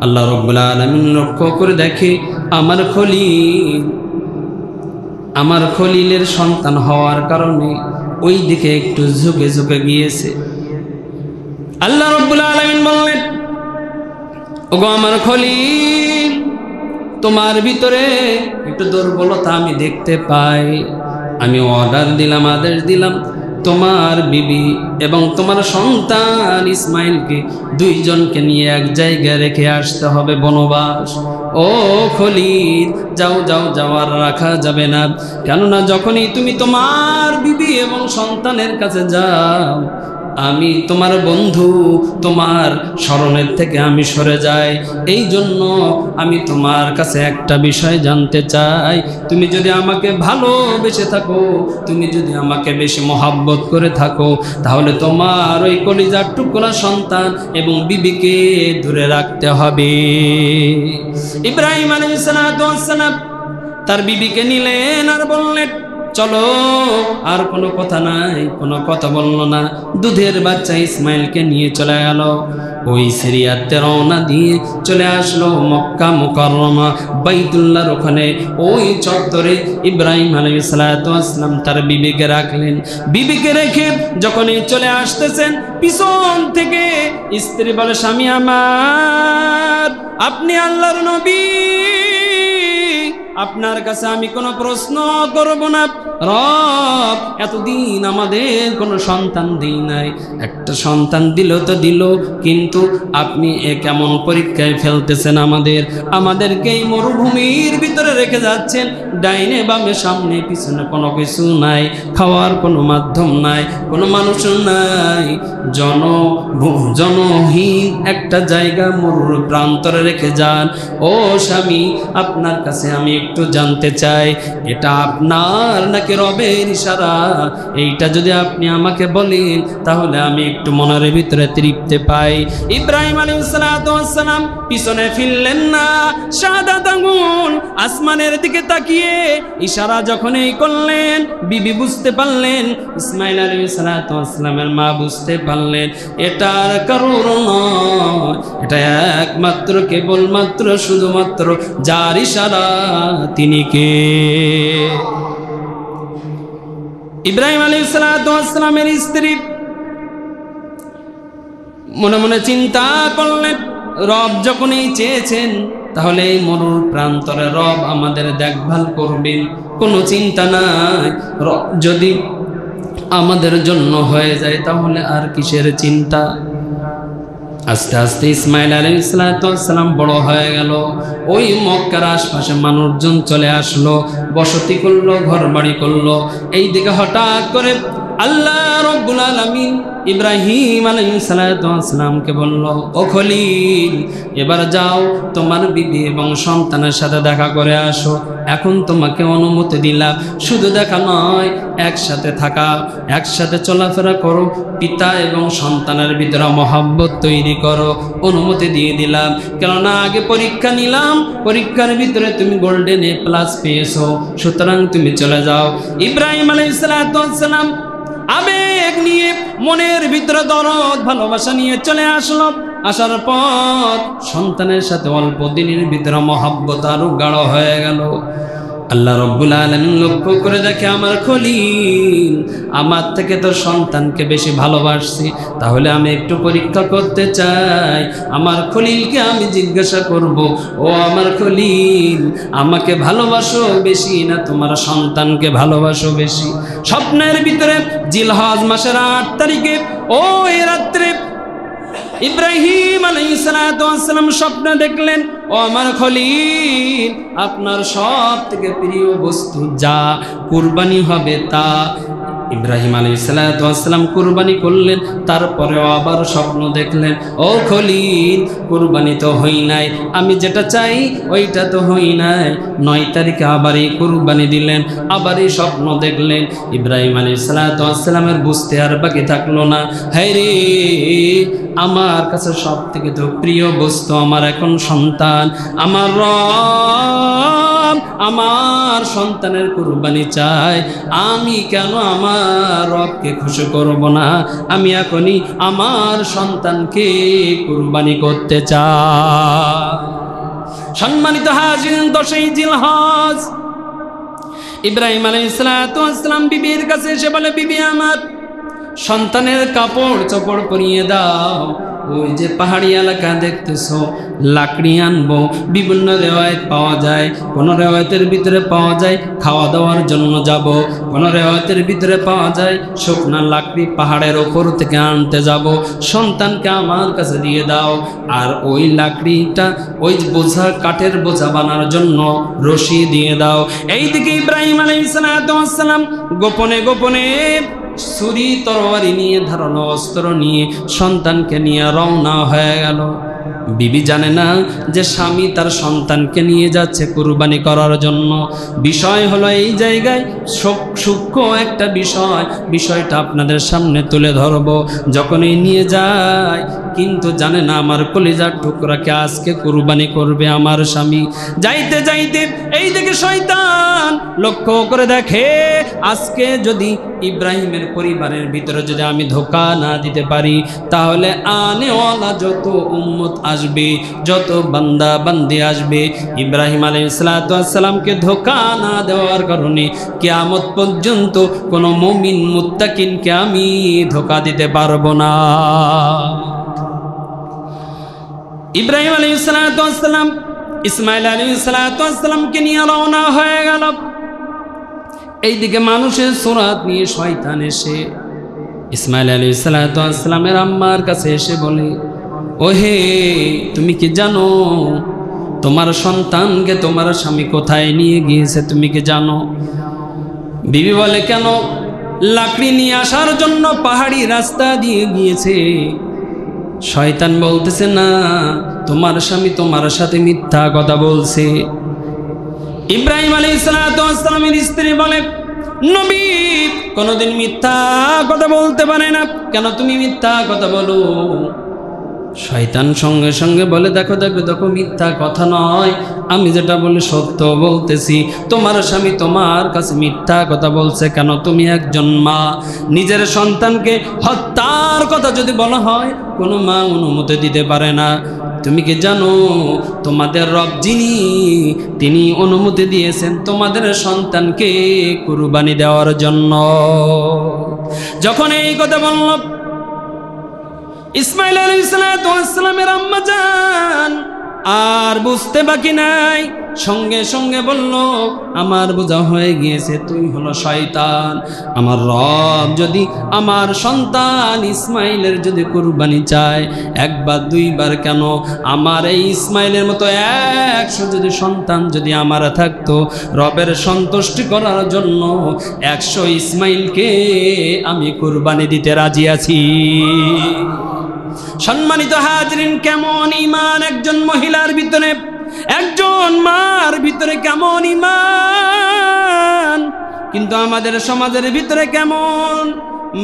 আল্লাহ রব্বুল আলামিন লক্ষ্য করে দেখে আমার খলিলের সন্তান হওয়ার কারণে ওই দিকে একটু ঝুঁকে ঝুঁকে গিয়েছে। আল্লাহ রব্বুল আলামিন বললেন, ওগো আমার খলিল, তোমার ভিতরে একটু দুর্বলতা আমি দেখতে পাই। আমি অর্ডার দিলাম, আদেশ দিলাম, তোমার বিবি এবং তোমার সন্তান ইসমাইলকে দুইজনকে নিয়ে এক জায়গায় রেখে আসতে হবে বনবাস। ও খলিল, যাও যাও, যাওয়ার রাখা যাবে না। কেননা যখনই তুমি তোমার বিবি এবং সন্তানের কাছে যাও, আমি তোমার বন্ধু, তোমার স্মরণের থেকে আমি সরে যাই। এই জন্য আমি তোমার কাছে একটা বিষয় জানতে চাই। তুমি যদি আমাকে ভালোবেসে থাকো, তুমি যদি আমাকে বেশি মহাব্বত করে থাকো, তাহলে তোমার ওই কলিজার টুকরা সন্তান এবং বিবিকে দূরে রাখতে হবে। ইব্রাহিম আলাইহিস সালাম তার বিবিকে নিলেন আর বললেন, চলো। আর কোনো কথা নাই, কোনো কথা বলল না। দুধের বাচ্চা ইসমাইলকে নিয়ে চলে গেল। ওই সিরিয়াতে রওনা দিয়ে চলে আসলো মক্কা মুকাররমা বাইতুল্লাহর ওখানে। ওই চত্বরে ইব্রাহিম আলাইহিস সালাম তার বিবিকে রাখলেন। বিবিকে রেখে যখনই চলে আসতেছেন, পিছন থেকে স্ত্রী বলে, স্বামী আমার, আপনি আল্লাহর নবী, আপনার কাছে আমি কোনো প্রশ্ন করব না। রব এতদিন আমাদের কোনো সন্তান দেই নাই, একটা সন্তান দিল তো দিল, কিন্তু আপনি এ কেমন পরীক্ষায় ফেলতেছেন আমাদেরকে এই মরুভূমির ভিতরে রেখে যাচ্ছেন। ডাইনে বামে সামনে পিছনে কোনো কিছু নাই, খাওয়ার কোনো মাধ্যম নাই, কোনো মানুষ নাই, জনহীন একটা জায়গা মরুর প্রান্তরে রেখে যান। ও স্বামী, আপনার কাছে আমি একটু জানতে চাই, এটা আপনার নাকি রবের ইশারা? এইটা যদি আপনি আমাকে বলেন, তাহলে আমি একটু মনের ভিতরে তৃপ্তি পাই। ইব্রাহিম আলাইহিস সালাম পিছনে ফিরলেন না, শাহাদাত আঙ্গুল আসমানের দিকে তাকিয়ে ইশারা যখনই করলেন, বিবি বুঝতে পারলেন, ইসমাইল আলাইহিস সালামের মা বুঝতে পারলেন, এটার কারণ নয়, এটা একমাত্র কেবলমাত্র শুধুমাত্র যার ইশারা তিনি কে? ইব্রাহিম আলাইহিস সালামের স্ত্রী মনে মনে চিন্তা করলেন, রব যখনই চেয়েছেন, তাহলে এই মরুর প্রান্তরে রব আমাদের দেখভাল করবেন, কোনো চিন্তা নাই। রব যদি আমাদের জন্য হয়ে যায়, তাহলে আর কিসের চিন্তা? আস্তে আস্তে ইসমাইল আলাইহিস সালাম বড় হয়ে গেল। ওই মক্কার আশপাশে মানুষজন চলে আসলো, বসতি করলো, ঘর বাড়ি করলো। এই দিকে হঠাৎ করে আল্লাহ রাব্বুল আলামিন ইব্রাহিম আলাইহিস সালামকে বলল, ও খলিল, এবার যাও, তোমার বিবি এবং সন্তানের সাথে দেখা করে আসো। এখন তোমাকে অনুমতি দিলাম, শুধু দেখা নয়, একসাথে থাকা, একসাথে চলাফেরা করো, পিতা এবং সন্তানের ভিতরে মহব্বত তৈরি করো, অনুমতি দিয়ে দিলাম। কেননা আগে পরীক্ষা নিলাম, পরীক্ষার ভিতরে তুমি গোল্ডেন A+ পেয়েছো, সুতরাং তুমি চলে যাও। ইব্রাহিম আলাইহিস সালাম আবেগ নিয়ে, মনের ভিতরে দরদ ভালোবাসা নিয়ে চলে আসলো। আসার পর সন্তানের সাথে অল্প দিনের ভিতরে মহব্বত আরো গাঢ় হয়ে গেল। আল্লাহ রাব্বুল আলামিন লক্ষ্য করে দেখে, আমার খলিল আমার থেকে তোর সন্তানকে বেশি ভালোবাসছি, তাহলে আমি একটু পরীক্ষা করতে চাই। আমার খলিলকে আমি জিজ্ঞাসা করব, ও আমার খলিল, আমাকে ভালোবাসো বেশি না তোমার সন্তানকে ভালোবাসো বেশি? স্বপ্নের ভিতরে জিলহজ মাসের 8 তারিখে ওই রাত্রে ইব্রাহিম আলাইহিস সালাম স্বপ্ন দেখলেন, ও আমার খলিল, আপনার সব থেকে প্রিয় বস্তু যা কুরবানি হবে তা। ইব্রাহিম আলাইহিস সালাম কুরবানি করলেন। তারপরেও আবার স্বপ্ন দেখলেন, ও খলিল, কুরবানি তো হই নাই, আমি যেটা চাই ওইটা তো হই নাই। 9 তারিখে আবারই কুরবানি দিলেন, আবারই স্বপ্ন দেখলেন। ইব্রাহিম আলাইহিস সালামের বুঝতে আর বাকি থাকলো না, হায় রে, আমার কাছে সব থেকে তো প্রিয় বস্তু আমার এখন সন্তান। আমার রব আমার সন্তানের কুরবানি চাই, আমি কেন আমার রবকে খুশি করব না? আমি এখনই আমার সন্তানকে কুরবানি করতে চাই। সম্মানিত হাজির, 10ই জিলহজ ইব্রাহিম আলাইহিস সালাম বিবির কাছে এসে বলে, বিবি আমার, সন্তানের কাপড় চোপড় পরিয়ে দাও, ওই যে পাহাড়ি এলাকা দেখতেছো, লাকড়ি আনবো। বিভিন্ন রেওয়ায়েত পাওয়া যায়, কোনো রেওয়ায়েতের ভিতরে পাওয়া যায় খাওয়া দাওয়ার জন্য যাব, কোনো রেওয়ায়েতের ভিতরে পাওয়া যায় শুকনা লাকড়ি পাহাড়ের ওপর থেকে আনতে যাব। সন্তানকে আমার কাছে দিয়ে দাও, আর ওই লাকড়িটা ওই বোঝা কাঠের বোঝা বানার জন্য রশি দিয়ে দাও। এইদিকে ইব্রাহিম আলাইহিস সালাম গোপনে গোপনে ছুরি তরবারি নিয়ে, ধারালো অস্ত্র নিয়ে সন্তানকে নিয়ে রওনা হয়ে গেল। বিবি জানে না যে স্বামী তার সন্তানকে নিয়ে যাচ্ছে কুরবানি করার জন্য। বিষয় হলো এই জায়গায় সূক্ষ্ম একটা বিষয়টা আপনাদের সামনে তুলে ধরব। যখনই নিয়ে যায়, কিন্তু জানে না আমার কলিজার টুকরাকে আজকে কুরবানি করবে আমার স্বামী। যাইতে যাইতে এই দিকে শয়তান লক্ষ্য করে দেখে, আজকে যদি ইব্রাহিমের পরিবারের ভিতরে যদি আমি ধোঁকা না দিতে পারি, তাহলে আনেওয়ালা যত উম্মত আসবে, যত বান্দা বান্দি আসবে, ইব্রাহিম আলাইহিস সালামকে ধোঁকা না দেওয়ার কারণে কিয়ামত পর্যন্ত কোনো মুমিন মুত্তাকিনকে আমি ধোঁকা দিতে পারবো না। ইব্রাহিম আলাইহিস সালাম ইসমাইল আলাইহিস সালামকে নিয়ে রওনা হয়ে গেল। এইদিকে মানুষের সুরাত নিয়ে শয়তান এসে ইসমাইল আলাইহিস সালামের আম্মার কাছে এসে বলে, ওহে তুমি কি জানো তোমার সন্তানকে তোমার স্বামী কোথায় নিয়ে গিয়েছে? তুমি কি জানো? বিবি বলে, কেন? লাকড়ি নিয়ে আসার জন্য পাহাড়ি রাস্তা দিয়ে গিয়েছে। শয়তান বলতেছে, না, তোমার স্বামী তোমার সাথে মিথ্যা কথা বলছে। ইব্রাহিম আলাইহিস সালামের স্ত্রী বলে, নবী কোনোদিন মিথ্যা কথা বলতে পারে না, কেন তুমি মিথ্যা কথা বলো? শয়তান সঙ্গে সঙ্গে বলে, দেখো দেখো দেখো, মিথ্যা কথা নয়, আমি যেটা বলি সত্য বলতেছি। তোমার স্বামী তোমার কাছে মিথ্যা কথা বলছে। কেন? তুমি একজন মা, নিজের সন্তানকে হত্যার কথা যদি বলা হয় কোনো মা অনুমতি দিতে পারে না। তুমি কি জানো তোমাদের রব যিনি, তিনি অনুমতি দিয়েছেন তোমাদের সন্তানকে কুরবানি দেওয়ার জন্য। যখন এই কথা বলল, ইসমাইল আলাইহিস সালামের আম্মা জান আর বুঝতে বাকি নাই, সঙ্গে সঙ্গে বলল, আমার বোঝা হয়ে গিয়েছে, তুই হলো শয়তান। আমার রব যদি আমার সন্তান ইসমাইলের যদি কুরবানি চায়, একবার দুইবার কেন, আমার এই ইসমাইলের মতো 100 যদি সন্তান যদি আমার থাকতো, রবের সন্তুষ্টি করার জন্য 100 ইসমাইলকে আমি কুরবানি দিতে রাজি আছি। সম্মানিত হাজরিন, কেমন ঈমান একজন মহিলার ভিতরে, একজন মার ভিতরে কেমন ঈমান! কিন্তু আমাদের সমাজের ভিতরে কেমন?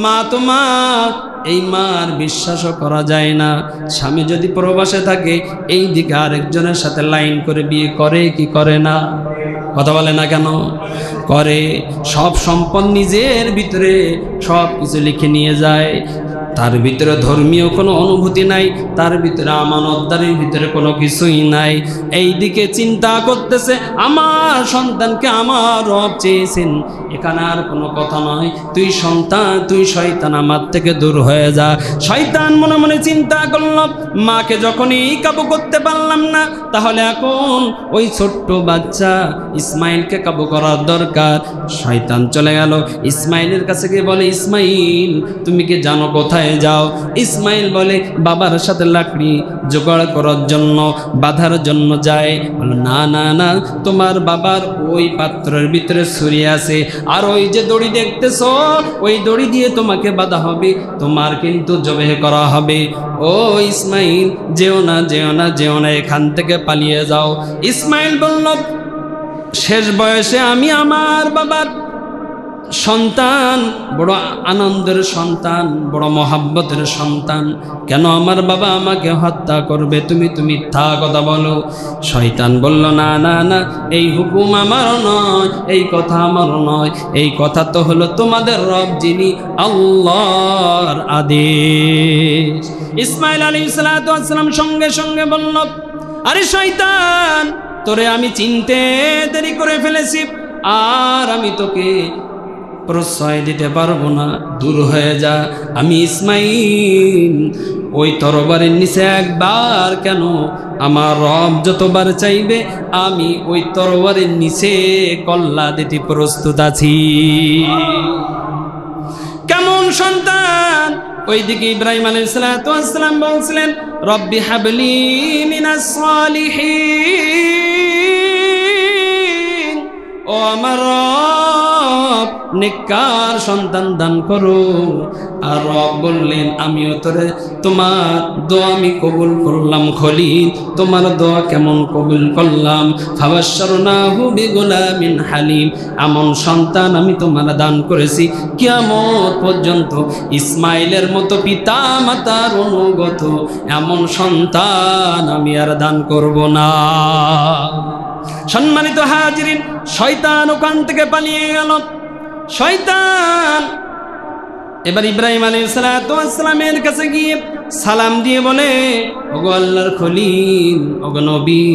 মা তো মা, এই মার বিশ্বাসও করা যায় না। স্বামী যদি প্রবাসে থাকে, এই দিকে আরেকজনের সাথে লাইন করে বিয়ে করে কি করে না? কথা বলে না কেন? করে। সব সম্পদ নিজের ভিতরে সব কিছু লিখে নিয়ে যায়। তার ভিতরে ধর্মীয় কোনো অনুভূতি নাই, তার ভিতরে আমানতদারির ভিতরে কোনো কিছুই নাই। এই দিকে চিন্তা করতেছে, আমার সন্তানকে আমার রব চেয়েছেন, এখানে আর কোনো কথা নয়, তুই সন্তান, তুই শয়তান, আমার থেকে দূর হয়ে যা। শয়তান মনে মনে চিন্তা করল, মাকে যখনই কাবু করতে পারলাম না, তাহলে এখন ওই ছোট্ট বাচ্চা ইসমাইলকে কাবু করার দরকার। শয়তান চলে গেল ইসমাইলের কাছে গিয়ে বলে, ইসমাইল তুমি কি জানো কোথায় যাও? ইসমাইল বলে, বাবার সাথে লাকড়ি জোগাড় করার জন্য, বাঁধার জন্য যায়। বলো, না না না, তোমার বাবার ওই পাত্রের ভিতরে ছুরি আছে, আর ওই যে দড়ি দেখতেছো, ওই দড়ি দিয়ে তোমাকে বাঁধা হবে, তোমার কিন্তু জবেহ করা হবে। ও ইসমাইল, যেও না যেও না যেও না, এখান থেকে পালিয়ে যাও। ইসমাইল বলল, শেষ বয়সে আমি আমার বাবার সন্তান, বড় আনন্দের সন্তান, বড় মহাব্বতের সন্তান, কেন আমার বাবা আমাকে হত্যা করবে? তুমি মিথ্যা কথা বলো। শয়তান বলল, না না না, এই হুকুম আমারও নয়, এই কথা আমারও নয়, এই কথা তো হলো তোমাদের রব যিনি, আল্লাহর আদেশ। ইসমাইল আলাইহিস সালাম সঙ্গে সঙ্গে বলল, আরে শয়তান, তোরে আমি চিনতে দেরি করে ফেলেছি, আর আমি তোকে প্রশ্রয় দিতে পারবো না, দূর হয়ে যা। আমি ইসমাইল ওই তরবারির নিচে একবার কেন, আমার রব যতবার চাইবে আমি ওই তরবারির নিচে কল্লা দিতে প্রস্তুত আছি। কেমন সন্তান! ওইদিকে ইব্রাহিম আলাইহিস সালাম বলছিলেন, রব্বি হাবলি মিনাস সালিহিন, ও আমার রব নেককার সন্তান দান করো। আর রব বললেন, আমিও তোরে তোমার দোয়া আমি কবুল করলাম খলিল, তোমার দোয়া কেমন কবুল করলাম। ফাবাশশারনাহু বিগুলামিন হালিম, এমন সন্তান আমি তোমার দান করেছি কিয়ামত পর্যন্ত ইসমাইলের মতো পিতা মাতার অনুগত এমন সন্তান আমি আর দান করব না। সম্মানিত হাজিরিন, শয়তান ওখান থেকে পালিয়ে গেল। শয়তান এবার ইব্রাহিম আলাইহিস সালামের কাছে গিয়ে সালাম দিয়ে বলে, ওগো আল্লাহর খলিল, ওগো নবী,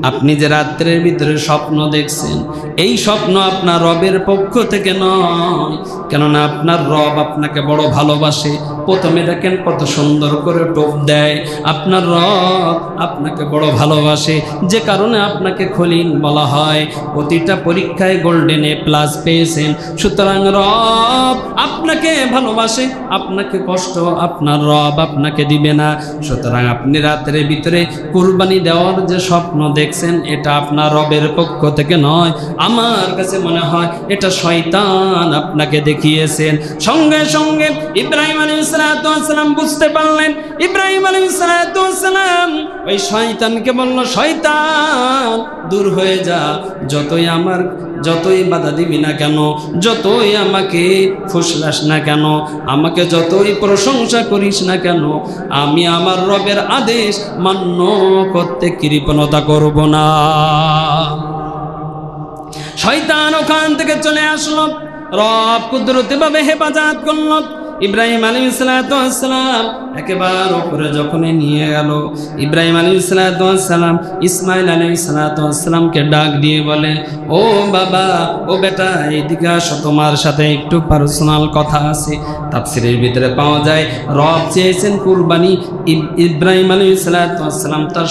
আপনি যে রাত্রের ভিতরে স্বপ্ন দেখছেন, এই স্বপ্ন আপনার রবের পক্ষ থেকে নয়, কেননা আপনার রব আপনাকে বড় ভালোবাসে। প্রথমে দেখেন কত সুন্দর করে টোপ দেয়, আপনার রব আপনাকে বড় ভালোবাসে, যে কারণে আপনাকে খলিল বলা হয়। প্রতিটা পরীক্ষায় গোল্ডেন A+ পেয়েছেন, সুতরাং রব আপনাকে ভালোবাসে, আপনাকে কষ্ট আপনার রব আপনাকে দিবে না। সুতরাং আপনি রাতের ভিতরে কুরবানি দেওয়ার যে স্বপ্ন দেখছেন, এটা আপনার রবের পক্ষ থেকে নয়, আমার কাছে মনে হয় এটা শয়তান আপনাকে দেখিয়েছেন। সঙ্গে সঙ্গে ইব্রাহিম আলাইহিস সালাম বুঝতে পারলেন। ইব্রাহিম আলাইহিস সালাম ওই শয়তানকে বলল, শয়তান দূর হয়ে যা, যতই বাধা দিবি না কেন, যতই আমাকে ফুসলাস না কেন, আমাকে যতই প্রশংসা করিস না কেন, আমি আমার রবের আদেশ মান্য করতে কৃপণতা করব না। শয়তান ওখান থেকে চলে আসলো, রব কুদরতি ভাবে হেফাজত করল। ইব্রাহিম আলাইহিস সালাম একেবারে উপরে যখনই নিয়ে গেল, ইব্রাহিম আলাইহিস সালাম ইসমাইল আলাইহিস সালামকে ডাক দিয়ে বলে, ও বাবা, ও বেটা, এইদিকে আসো, তোমার সাথে একটু পার্সোনাল কথা আছে। তাফসীরের ভিতরে পাওয়া যায়, রব চেয়েছেন কুরবানি। ইব্রাহিম আলাইহিস সালাম তার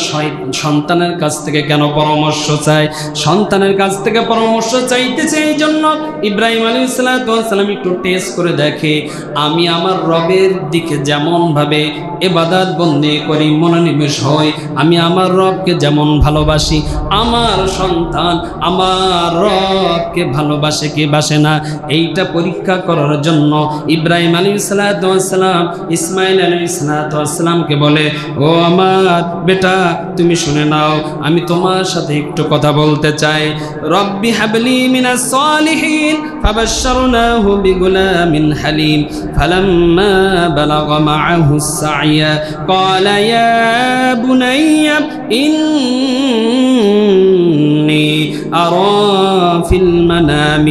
সন্তানের কাছ থেকে কেন পরামর্শ চায়? সন্তানের কাছ থেকে পরামর্শ চাইতেছে এই জন্য ইব্রাহিম আলাইহিস সালাম একটু টেস্ট করে দেখে, আমি আমার রবের দিকে যেমন ভাবে ইবাদত বন্দেগি করি, মনোনিবেশ হই, আমি আমার রবকে যেমন ভালোবাসি, আমার সন্তান আমার রবকে ভালোবাসে কি বাসে না, এইটা পরীক্ষা করার জন্য ইব্রাহিম আলাইহিস সালাম ইসমাইল আলাইহিস সালামকে বলে, ও আমার বেটা, তুমি শুনে নাও, আমি তোমার সাথে একটু কথা বলতে চাই। রব্বি হাবলি মিনাস সালিহিন ফাবাশশারনাহু বিগুলামিন হালিম فلما بلغ معه السعي قال يا بني إني أرى في المنام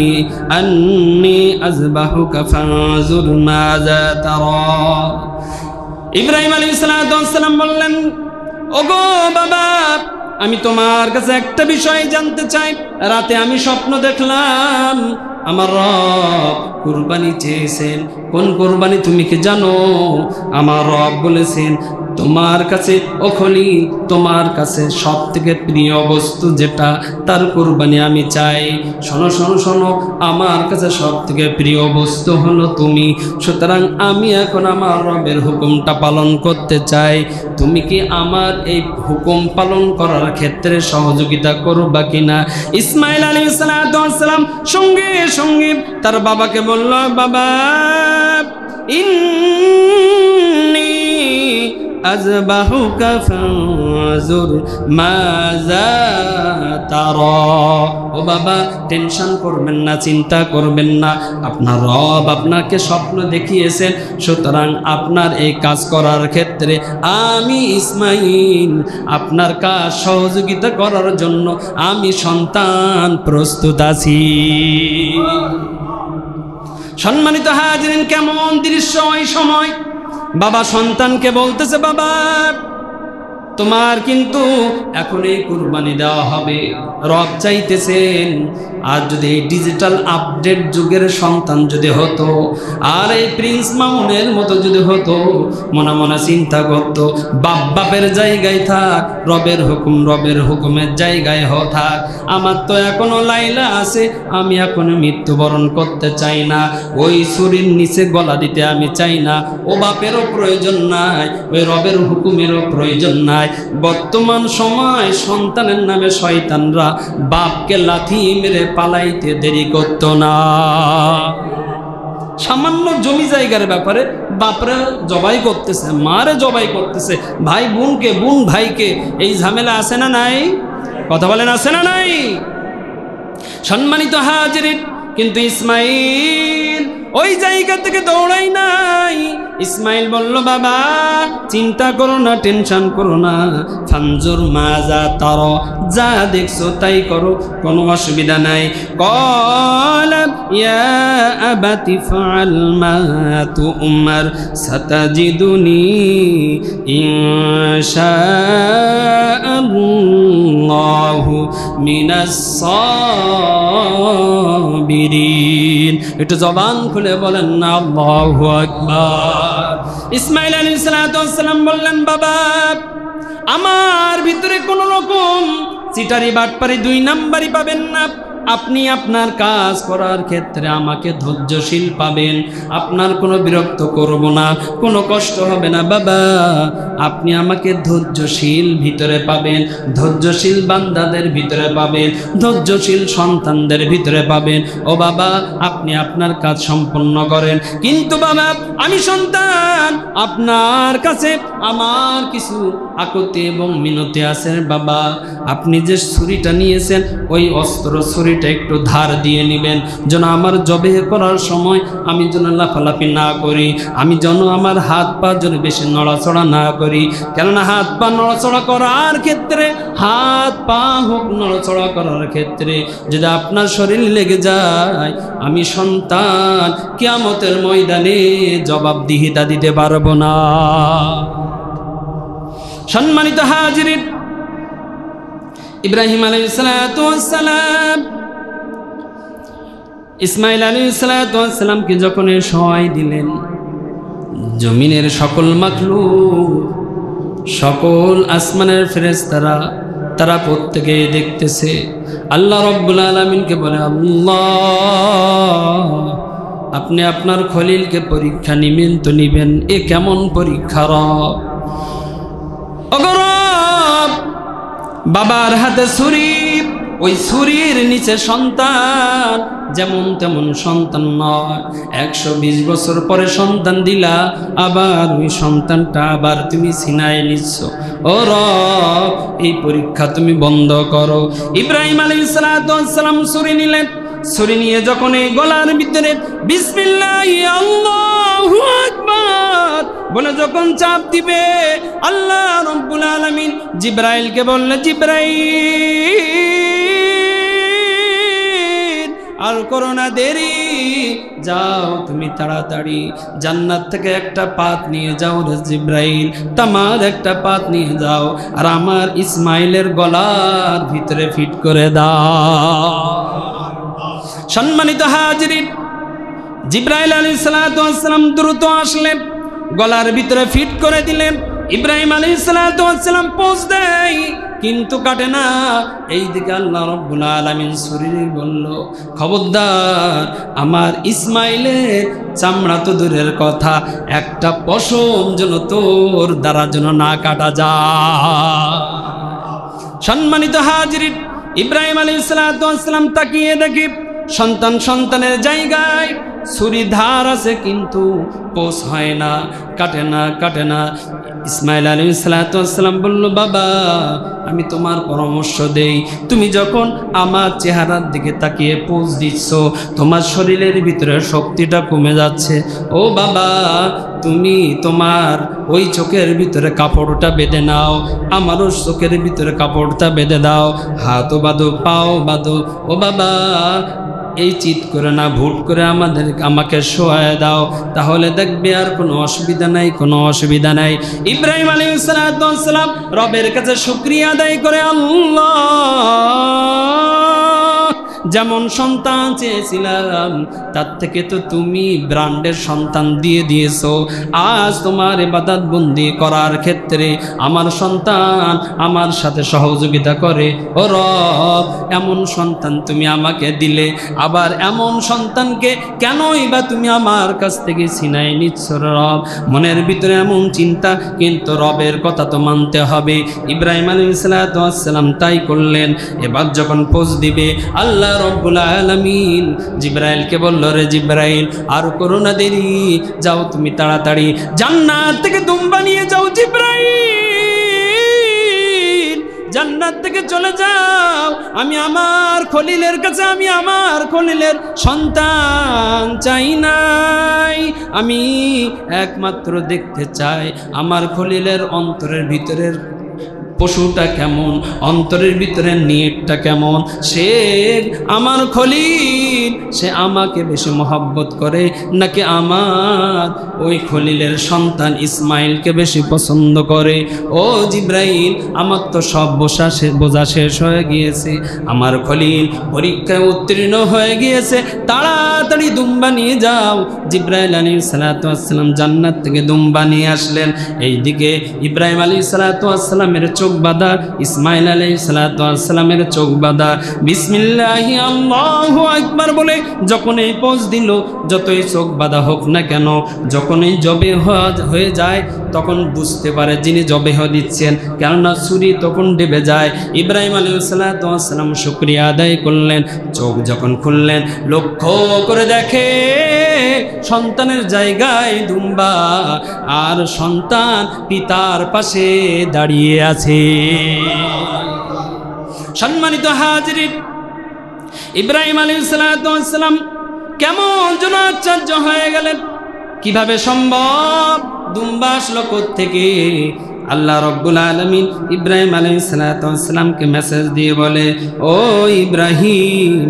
أني أذبحك فانظر ماذا ترى। ইব্রাহিম আলাইহিস সালাম বললেন, ওগো বাবা, আমি তোমার কাছে একটা বিষয় জানতে চাই। রাতে আমি স্বপ্ন দেখলাম, আমার রব কুরবানি চেয়েছেন। কোন কুরবানি তুমি কি জানো? আমার রব বলেছেন, তোমার কাছে ও খলিল, তোমার কাছে সব থেকে প্রিয় বস্তু যেটা, তার কুরবানি আমি চাই। শোনো শোনো শোনো, আমার কাছে সব থেকে প্রিয় বস্তু হলো তুমি। সুতরাং আমি এখন আমার রবের হুকুমটা পালন করতে চাই। তুমি কি আমার এই হুকুম পালন করার ক্ষেত্রে সহযোগিতা করবা কিনা? ইসমাইল আলাইহিস সালাম সঙ্গে সঙ্গে তার বাবাকে বলল, বাবা, ইন্নী আযবাহুকা ফানজুর মাযা তারা। ও বাবা, টেনশন করবেন না, চিন্তা করবেন না, আপনার রব আপনাকে স্বপ্ন দেখিয়েছেন। সুতরাং আপনার এই কাজ করার ক্ষেত্রে আমি ইসমাইল আপনার কাজ সহযোগিতা করার জন্য আমি সন্তান প্রস্তুত আছি। সম্মানিত হাজিরিন, কেমন দৃশ্য ওই সময়! বাবা সন্তানকে বলতেছে, বাবা, তোমার কিন্তু এখনই কুরবানি দেওয়া হবে। রব চাইতেছেন আর যদি এই ডিজিটাল আপডেট যুগের সন্তান যদি হতো, আর এই প্রিন্স মামুনের মতো যদি হতো, মনে মনে চিন্তা করতো বাপের জায়গায় থাক, রবের হুকুমের জায়গায় থাক। আমার তো এখনো লাইলা আছে, আমি এখনো মৃত্যুবরণ করতে চাই না, ওই ছুরির নিচে গলা দিতে আমি চাই না। ও বাপেরও প্রয়োজন নাই, ওই রবের হুকুমেরও প্রয়োজন নাই। বর্তমান সময় সন্তানের নামে শয়তানরা বাপকে লাথি মেরে পালাইতে দেরি করতো না। সামান্য জমি জায়গার ব্যাপারে বাপরে জবাই করতেছে, মারে জবাই করতেছে, ভাই বোনকে, বোন ভাইকে। এই ঝামেলা আছে না নাই? কথা বলেন, আছে না নাই? সম্মানিত হাজিরিন, কিন্তু ইসমাইল ওই জায়গা থেকে দৌড়াই নাই। ইসমাইল বলল, বাবা চিন্তা করো না, টেনশন করো না, ফানজুর মাজা তার, যা দেখছো তাই করো, কোনো অসুবিধা নাই। ক্বালা ইয়া আবাতি ফাআল মা তু'মার সাতাজিদুনি ইনশাআল্লাহু মিনাস সাবিরিন। একটু জবান খুলে বলেন না আল্লাহু আকবার। ইসমাইল আলাইহিস সালাম বললেন, বাবা আমার ভিতরে কোনো রকম চিটারি বাটপারি 2 নাম্বারই পাবেন না। আপনি আপনার কাজ করার ক্ষেত্রে আমাকে ধৈর্যশীল পাবেন, আপনার কোনো বিরক্ত করব না, কোনো কষ্ট হবে না। বাবা আপনি আমাকে ধৈর্যশীল ভিতরে পাবেন, ধৈর্যশীল বান্দাদের ভিতরে পাবেন, ধৈর্যশীল সন্তানদের ভিতরে পাবেন। ও বাবা আপনি আপনার কাজ সম্পন্ন করেন, কিন্তু বাবা আমি সন্তান, আপনার কাছে আমার কিছু আকুতি এবং মিনতি আছে। বাবা আপনি যে ছুরিটা নিয়েছেন, ওই অস্ত্র ছুরিটা একটু ধার দিয়ে নেবেন, যেন আমার জবে করার সময় আমি যেন লাফালাফি না করি, আমি যেন আমার হাত পা যেন বেশি নড়াচড়া না করি। কেননা হাত পা নড়াচড়া করার ক্ষেত্রে, হাত পা হোক নড়াচড়া করার ক্ষেত্রে যদি আপনার শরীর লেগে যায়, আমি সন্তান কিয়ামতের ময়দানে জবাবদিহিতা দিতে পারবো না। সম্মানিত হাজিরিন, ইব্রাহিম আলাইহিস সালাম ইসমাইল আলাইহিস সালামকে যখন সহায় দিলেন, জমিনের সকল মাখলুক, সকল আসমানের ফেরেশতারা তারা প্রত্যেকে দেখতেছে। আল্লাহ রাব্বুল আলামিনকে বলে, আল্লাহ আপনি আপনার খলিলকে পরীক্ষা নিবেন তো নিবেন, এ কেমন পরীক্ষা রব? অগরব বাবার হাতে ছুরি, ওই ছুরির নিচে সন্তান, যেমন তেমন সন্তান নয়। 120 বছর পরে সন্তান দিলা, আবার ওই সন্তানটা আবার তুমি ছিনায় নিচ্ছ। ও রব এই পরীক্ষা তুমি বন্ধ করো। ইব্রাহিম আলাইহিস সালাম ছুরি নিলেন, ছুরি নিয়ে যখন এই গলার ভিতরে বিসমিল্লাহি আল্লাহু আকবার বলে যখন চাপ দিবে, আল্লাহ রাব্বুল আলামিন জিবরাইলকে বললেন, জিবরাইল আর করো না দেরি, যাও তুমি তাড়াতাড়ি জান্নাত থেকে একটা পাত নিয়ে যাও রে জিবরাইল, তামার একটা পাত নিয়ে যাও আর আমার ইসমাইলের গলার ভিতরে ফিট করে দাও। সম্মানিত হাজিরিন, জিবরাইল আলাইহিস সালাম দ্রুত আসলেন, গলার ভিতরে ফিট করে দিলেন। ইব্রাহিম আলাইহিস সালাম পোজ দেয়, কিন্তু কাটে না। এইদিকে আল্লাহ রাব্বুল আলামিন ছুরি বলল, খবরদার আমার ইসমাইলের চামড়া তো দূরের কথা, একটা পশম যেন তোর দ্বারা যেন না কাটা যায়। সম্মানিত হাজিরিন, ইব্রাহিম আলাইহিস সালাম তাকিয়ে দেখি সন্তানের জায়গায় ছুরি ধার আছে, কিন্তু পোষ হয় না, কাটে না। ইসমাইল আলাইহিস সালাম বলল, বাবা আমি তোমার পরামর্শ দেই, তুমি যখন আমার চেহারার দিকে তাকিয়ে পোজ দিচ্ছ, তোমার শরীরের ভিতরে শক্তিটা কমে যাচ্ছে। ও বাবা তুমি তোমার ওই চোখের ভিতরে কাপড়টা বেঁধে নাও, আমারও চোখের ভিতরে কাপড়টা বেঁধে দাও, হাতও বাঁধো, পাও বাঁধো। ও বাবা এই চিৎ করে না, ভুট করে আমাকে শোয়ায় দাও, তাহলে দেখবে আর কোনো অসুবিধা নাই, কোনো অসুবিধা নাই। ইব্রাহিম আলাইহিস সালাম রবের কাছে শুকরিয়া আদায় করে, আল্লাহ যেমন সন্তান চেয়েছিলাম তার থেকে তো তুমি ব্র্যান্ডের সন্তান দিয়ে দিয়েছো। আজ তোমার ইবাদত বন্দি করার ক্ষেত্রে আমার সন্তান আমার সাথে সহযোগিতা করে। ও রব, এমন সন্তান তুমি আমাকে দিলে, আবার এমন সন্তানকে কেনই বা তুমি আমার কাছ থেকে ছিনাই নিচ্ছ রব? মনের ভিতরে এমন চিন্তা, কিন্তু রবের কথা তো মানতে হবে। ইব্রাহিম আলাইহিস সালাম তাই করলেন। এবার যখন পোজ দিবে, আল্লাহ রব্বুল আলামিন জিবরাইলকে বলল, রে জিবরাইল, আর করো না দেরি, যাও তুমি তাড়াতাড়ি জান্নাত থেকে দুম্বা নিয়ে যাও। জিবরাইল, জান্নাত থেকে চলে যাও, আমি আমার খলিলের কাছে, আমি আমার খলিলের সন্তান চাই নাই, আমি একমাত্র দেখতে চাই আমার খলিলের অন্তরের ভিতরের পশুটা কেমন, অন্তরের ভিতরে নিয়তটা কেমন। সে আমার খলিল, সে আমাকে বেশি মহব্বত করে নাকি আমার ওই খলিলের সন্তান ইসমাইলকে বেশি পছন্দ করে? ও জিব্রাইল, আমার তো সব বোঝা শেষ হয়ে গিয়েছে, আমার খলিল পরীক্ষায় উত্তীর্ণ হয়ে গিয়েছে, তাড়াতাড়ি দুম্বা নিয়ে যাও। জিব্রাইল আলাইহিস সালাম জান্নাত থেকে দুম্বা নিয়ে আসলেন। এইদিকে ইব্রাহিম আলাইহিস সালামের চোখ বাঁধা, ইসমাইল আলাইহিস সালামের চোখ বাঁধা। বিসমিল্লাহি আল্লাহু আকবার বলে যখন এই পোজ দিল, যতই চোখ বাঁধা হোক না কেন, যখনই জবে হয়ে যায় তখন বুঝতে পারে যিনি জবে দিচ্ছেন, কেননা ছুরি তখন ডেবে যায়। ইব্রাহিম আলাইহিস সালাম শুকরিয়া আদায় করলেন। চোখ যখন খুললেন, লক্ষ্য করে দেখে সন্তানের জায়গায় দুম্বা, আর সন্তান পিতার পাশে দাঁড়িয়ে আছে। সম্মানিত হাজিরিন, ইব্রাহিম আলাইহিস সালাম কেমন যেন আশ্চর্য হয়ে গেলেন। কিভাবে সম্ভব? দুম্বা আসলো কোত্থেকে? আল্লাহ রব্বুল আলামিন ইব্রাহিম আলাইহিস সালামকে মেসেজ দিয়ে বলে, ও ইব্রাহিম,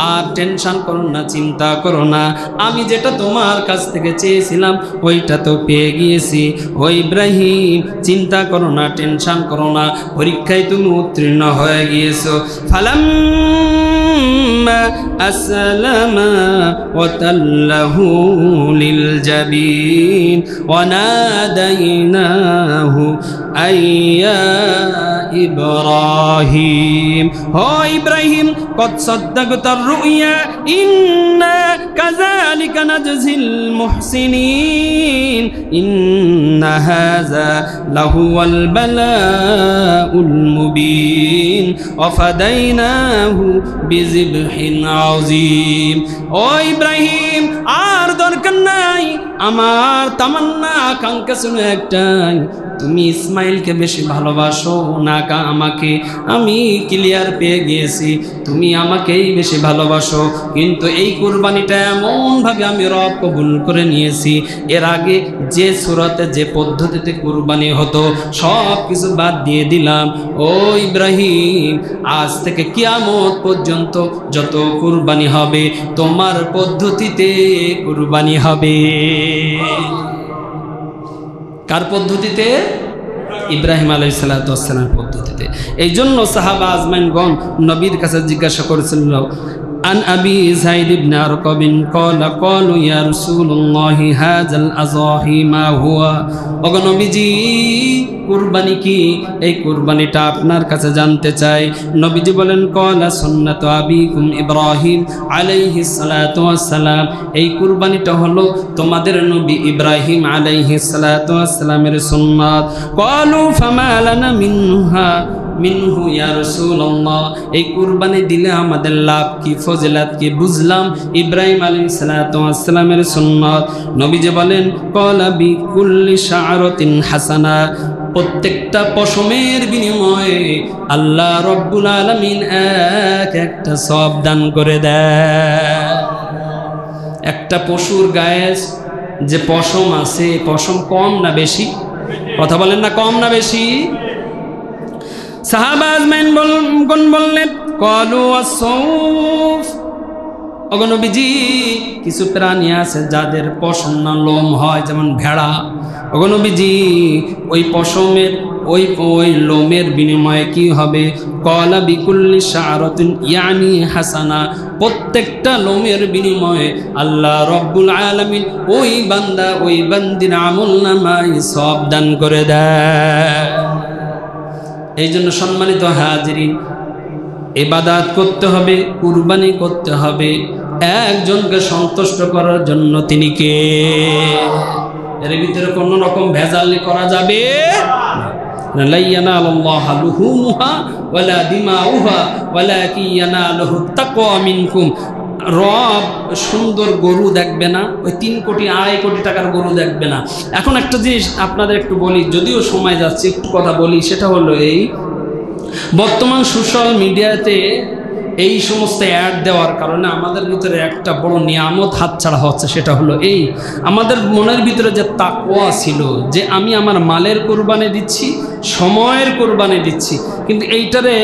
আর টেনশন করো না, চিন্তা করো না, আমি যেটা তোমার কাছ থেকে চেয়েছিলাম ওইটা তো পেয়ে গিয়েছি। ও ইব্রাহিম, চিন্তা করো না, টেনশন করো না, পরীক্ষায় তুমি উত্তীর্ণ হয়ে গিয়েছো। ফালাম্মা আসলামা ওয়া তাল্লাহু লিল জাবিন ওয়া নাদাইনাহু আইয়া ইব্রাহিম। ও ইব্রাহিম, কদ সাদ্দাকতার রুইয়া, ইন্না কাযালিকা নাজজিল মুহসিনিন, ইন্না হাযা লাহুয়াল বালাউল মুবিন ওয়া ফাদাইনাহু বিযিবহিন আযীম। ও ইব্রাহিম, আর দরকার নাই, আমার তামান্না আকাঙ্ক্ষা ছিল একটাই, তুমি ইসমাইলকে বেশি ভালোবাসো না আমাকে? আমি ক্লিয়ার পেয়ে গিয়েছি, তুমি আমাকেই বেশি ভালোবাসো। কিন্তু এই কুরবানিটা এমনভাবে আমি রব কবুল করে নিয়েছি, এর আগে যে সূরাতে যে পদ্ধতিতে কুরবানি হতো সব কিছু বাদ দিয়ে দিলাম। ও ইব্রাহিম, আজ থেকে কিয়ামত পর্যন্ত যত কুরবানি হবে তোমার পদ্ধতিতে কুরবানি হবে। কার পদ্ধতিতে? ইব্রাহিম আলাইহিস সালামের পদ্ধতিতে। এই জন্য সাহাবা আজমাইনগণ নবীর কাছে জিজ্ঞাসা করেছিল, আন আবি যায়েদ ইবনে আরকাবিন ক্বালা ক্বালু ইয়া রাসূলুল্লাহি হাযাল আযাহি মা হুয়া। ওগো নবীজি, কুরবানি কি? এই কুরবানিটা আপনার কাছে জানতে চাই। নবীজি বলেন, ক্বালা সুন্নাতু আবিকুম ইব্রাহিম আলাইহিস সালাতু ওয়াস সালাম। এই কুরবানিটা হলো তোমাদের নবী ইব্রাহিম আলাইহিস সালাতু ওয়াস সালামের সুন্নাত। ক্বালু ফামা লানা মিনহু ইয়া রাসূলুল্লাহ, এই কুরবানি দিলে আমাদের লাভ কি, ফজিলত কি? বুঝলাম ইব্রাহিম আলাইহিস সালামের সুন্নাত। নবীজি বলেন, ক্বালা বিকুল্লি শাআরাতিন হাসানা, প্রত্যেকটা পশমের বিনিময়ে আল্লাহ রব্বুল আলামিন একটা সওয়াব দান করে দেয়। একটা পশুর গায়ে যে পশম আছে, পশম কম না বেশি? কথা বলেন না, কম না বেশি? সাহাবা আজমাইন বললেন, ক্বালু আস-সাউফ, ওগো নবীজি কিছু প্রাণী আছে যাদের পশম না লোম হয়, যেমন ভেড়া। ওগো নবীজি ওই পশমের ওই লোমের বিনিময়ে কি হবে? কলা বিকুল্লি শাআরাতিন ইয়ানি হাসানা, প্রত্যেকটা লোমের বিনিময়ে আল্লাহ রব্বুল আলামিন ওই বান্দা ওই বান্দির আমলনামায় সওয়াব দান করে দেয়। এই জন্য সম্মানিত হাজিরিন, ইবাদত করতে হবে, কুরবানি করতে হবে একজনকে সন্তুষ্ট করার জন্য। তিনি কে? এর ভিতরে কোনো রকম ভেজাল করা যাবে না। লা ইয়ানালুল্লাহু লুহুমুহা ওয়ালা দিমাউহা ওয়ালাকিন ইয়ানালুহু তাকওয়া মিনকুম। রব সুন্দর গরু দেখবে না, ওই 3 কোটি 2.5 কোটি টাকার গরু দেখবে না। এখন একটা জিনিস আপনাদের একটু বলি, যদিও সময় যাচ্ছে একটু কথা বলি, সেটা হলো এই বর্তমান সোশ্যাল মিডিয়াতে এই সমস্ত অ্যাড দেওয়ার কারণে আমাদের ভিতরে একটা বড় নিয়ামত হাতছাড়া হচ্ছে। সেটা হলো এই, আমাদের মনের ভিতরে যে তাকওয়া ছিল যে আমি আমার মালের কোরবানি দিচ্ছি, সময়ের কোরবানি দিচ্ছি, কিন্তু এইটারে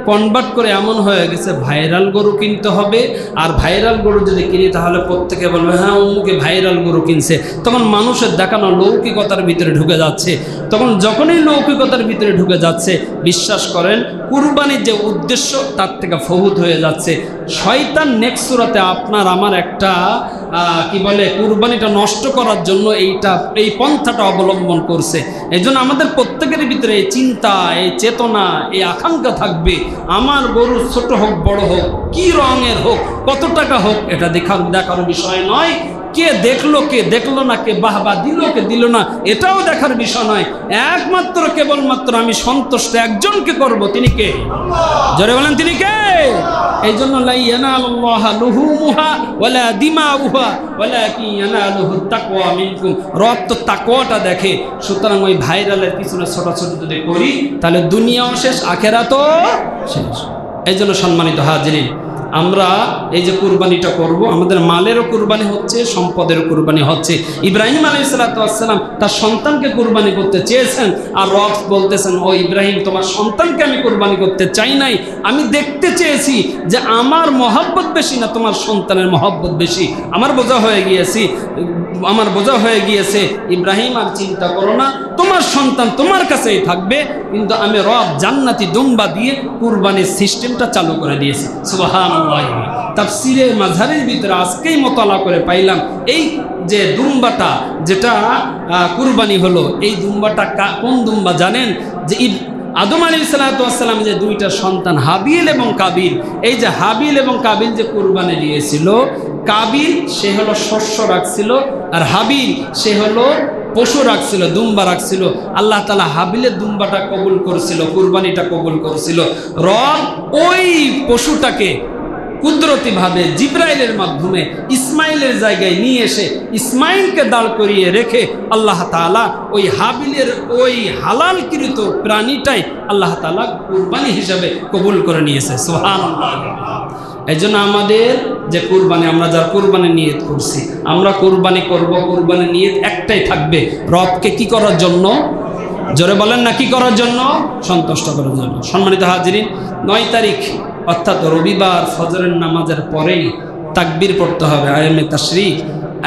কনভার্ট করে এমন হয়ে গেছে ভাইরাল গরু কিনতে হবে। আর ভাইরাল গরু যদি কিনি তাহলে প্রত্যেকে বলবে হ্যাঁ অমুকে ভাইরাল গরু কিনছে। তখন মানুষের দেখানো লৌকিকতার ভিতরে ঢুকে যাচ্ছে। তখন যখনই লৌকিকতার ভিতরে ঢুকে যাচ্ছে, বিশ্বাস করেন কুরবানির যে উদ্দেশ্য তার থেকে ফহুত হয়ে যাচ্ছে। শয়তান নেক্সট সূরাতে আপনার আমার একটা কি বলে কুরবানিটা নষ্ট করার জন্য এই পন্থাটা অবলম্বন করছে। এই জন্য আমাদের প্রত্যেকের ভিতরে এই চিন্তা, এই চেতনা, এই আকাঙ্ক্ষা থাকবে আমার গরু ছোট হোক বড় হোক, কি রঙের হোক, কত টাকা হোক, এটা দেখার বিষয় নয়। কে দেখলো কে দেখলো না, কে বাহবা দিল কে দিল না, এটাও দেখার বিষয় নয়। একমাত্র কেবলমাত্র আমি সন্তুষ্ট একজনকে করব, তিনি কে? জোরে বলেন তিনি কে? এই জন্য লা ইয়ানালুল্লাহু লুহুমুহা ওয়ালা দিমাউহা ওয়ালাকিন ইয়ানালুহু তাকওয়া মিনকুম। রব তো তাকওয়াটা দেখে। সুতরাং ওই ভাইরালের পিছনে ছোটাছুটি যদি করি তাহলে দুনিয়াও শেষ, আখিরাতও শেষ। এই জন্য সম্মানিত হাজিরিন, আমরা এই যে কুরবানিটা করব, আমাদের মালেরও কুরবানি হচ্ছে, সম্পদেরও কুরবানি হচ্ছে। ইব্রাহিম আলাইহিস সালাতু ওয়াস সালাম তার সন্তানকে কুরবানি করতে চেয়েছেন, আর রব বলতেছেন ও ইব্রাহিম তোমার সন্তানকে আমি কুরবানি করতে চাই নাই, আমি দেখতে চেয়েছি যে আমার মহব্বত বেশি না তোমার সন্তানের মহব্বত বেশি। আমার বোঝা হয়ে গিয়েছে ইব্রাহিম, আর চিন্তা করো না, তোমার সন্তান তোমার কাছেই থাকবে। কিন্তু আমি রব জান্নাতি দুম্বা দিয়ে কুরবানির সিস্টেমটা চালু করে দিয়েছি। সুবহানাল্লাহ। তাফসীরে মাযহারের ভিতরে আজকেই মোতালা করে পাইলাম এই যে দুম্বাটা যেটা কুরবানি হলো, এই দুম্বাটা কোন দুম্বা জানেন? যে আদম আলাইহিস সালাতু ওয়াস সালাম যে 2টা সন্তান হাবিল এবং কাবিল, এই যে হাবিল এবং কাবিল যে কুরবানি দিয়েছিল, কাবিল সে হলো শস্য রাখছিল, আর হাবিল সে হলো পশু রাখছিল, দুম্বা রাখছিল। আল্লাহ তাআলা হাবিলের দুম্বাটা কবুল করেছিল, কুরবানিটা কবুল করেছিল। রব ওই পশুটাকে কুদরতিভাবে জিবরাইলের মাধ্যমে ইসমাইলের জায়গায় নিয়ে এসে ইসমাইলকে দাঁড় করিয়ে রেখে আল্লাহ তাআলা ওই হাবিলের ওই হালালকৃত প্রাণীটাই আল্লাহ তাআলা কুরবানি হিসাবে কবুল করে নিয়েছে। সুবহানাল্লাহ। এই জন্য আমাদের যে কুরবানি, আমরা যার কুরবানি নিয়ত করছি, আমরা কুরবানি করব, কুরবানি নিয়ত একটাই থাকবে, রবকে কি করার জন্য? জোরে বলেন না, কি করার জন্য? সন্তুষ্ট করার জন্য। সম্মানিত হাজিরিন, 9 তারিখ অর্থাৎ রবিবার ফজরের নামাজের পরেই তাকবীর পড়তে হবে, আয়ামে তাশরিক।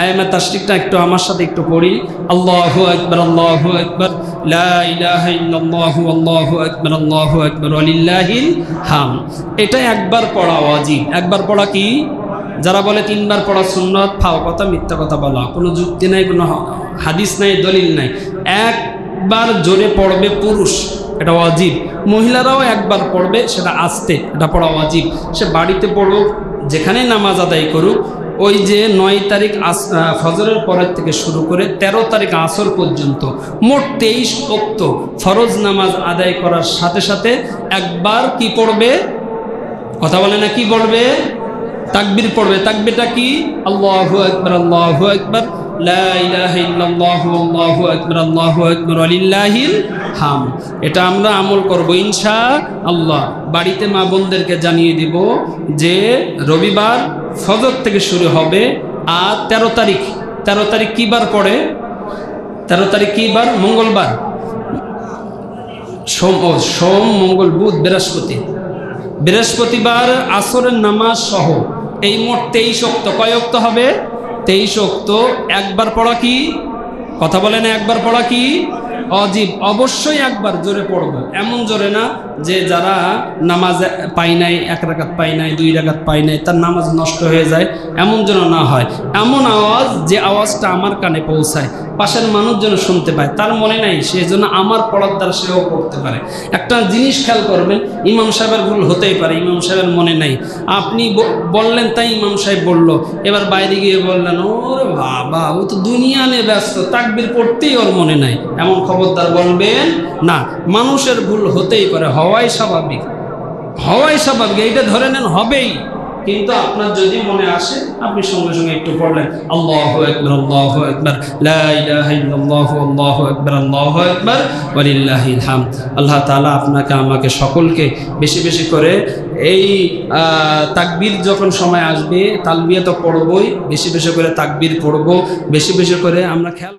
আয়ামে তাশরিকটা একটু আমার সাথে একটু পড়ি। আল্লাহু আকবার, আল্লাহু আকবার, লা ইলাহা ইল্লাল্লাহু, আল্লাহু আকবার, আল্লাহু আকবার, ওয়ালিল্লাহিল হামদ। এটা একবার পড়া ওয়াজিব। একবার পড়া কি? যারা বলে 3 বার পড়া সুন্নাত, ফাও কথা, মিথ্যা কথা বলা, কোনো যুক্তি নাই, কোনো হাদিস নাই, দলিল নাই। একবার জোরে পড়বে পুরুষ, এটা ওয়াজিব। মহিলারাও একবার পড়বে, সেটা আস্তে, এটা পড়া ওয়াজিব। সে বাড়িতে পড়ুক, যেখানে নামাজ আদায় করুক, ওই যে 9 তারিখ ফজরের পরের থেকে শুরু করে 13 তারিখ আসর পর্যন্ত মোট 23 ওয়াক্ত ফরজ নামাজ আদায় করার সাথে সাথে একবার কি পড়বে? কথা বলে না, কি পড়বে? তাকবীর পড়বে। তাকবীরটা কি? আল্লাহু আকবার, আল্লাহু আকবার, লা ইলাহা ইল্লাল্লাহু, আল্লাহু আকবার, আল্লাহু আকবার, ওয়ালিল্লাহিল হামদ। এটা আমরা আমল করব ইনশাআল্লাহ। বাড়িতে মা বোনদেরকে জানিয়ে দিব যে রবিবার ফজর থেকে শুরু হবে, আর 13 তারিখ কি বার পড়ে? 13 তারিখ কি বার? মঙ্গলবার। সোম, মঙ্গল, বুধ, বৃহস্পতিবার আসরের নামাজ সহ এই মোট 23 ওয়াক্ত। কয় ওয়াক্ত হবে? 23 ওয়াক্ত। একবার পড়া কি? কথা বলেন, একবার পড়া কি ওয়াজিব? অবশ্যই একবার জোরে পড়ব, এমন জোরে না যে যারা নামাজ পাই নাই, 1 রাকাত পাই নাই, 2 রাকাত পাই নাই, তার নামাজ নষ্ট হয়ে যায়, এমন যেন না হয়। এমন আওয়াজ, যে আওয়াজটা আমার কানে পৌঁছায়, পাশের মানুষ যেন শুনতে পায়। তার মনে নাই, সেই জন্য আমার পড়ার দ্বারা সেও পড়তে পারে। একটা জিনিস খেয়াল করবেন, ইমাম সাহেবের ভুল হতেই পারে, ইমাম সাহেবের মনে নাই, আপনি বললেন তাই ইমাম সাহেব বলল, এবার বাইরে গিয়ে বললেন ওরে বাবা ও তো দুনিয়া নিয়ে ব্যস্ত, তাকবীর পড়তেই ওর মনে নাই, এমন খবরদার বলবেন না। মানুষের ভুল হতেই পারে, হওয়াই স্বাভাবিক, হওয়াই স্বাভাবিক, এইটা ধরে নেন হবেই। কিন্তু আপনার যদি মনে আসে, আপনি সঙ্গে সঙ্গে একটু পড়লেন আল্লাহু আকবার, আল্লাহু আকবার, লা ইলাহা ইল্লাল্লাহু, আল্লাহু আকবার, আল্লাহু আকবার, ওয়ালিল্লাহিল হামদ। আল্লাহ তাআলা আপনাকে আমাকে সকলকে বেশি বেশি করে এই তাকবীর যখন সময় আসবে, তালবিয়া তো পড়বই, বেশি বেশি করে তাকবীর পড়ব, বেশি বেশি করে আমরা খেয়াল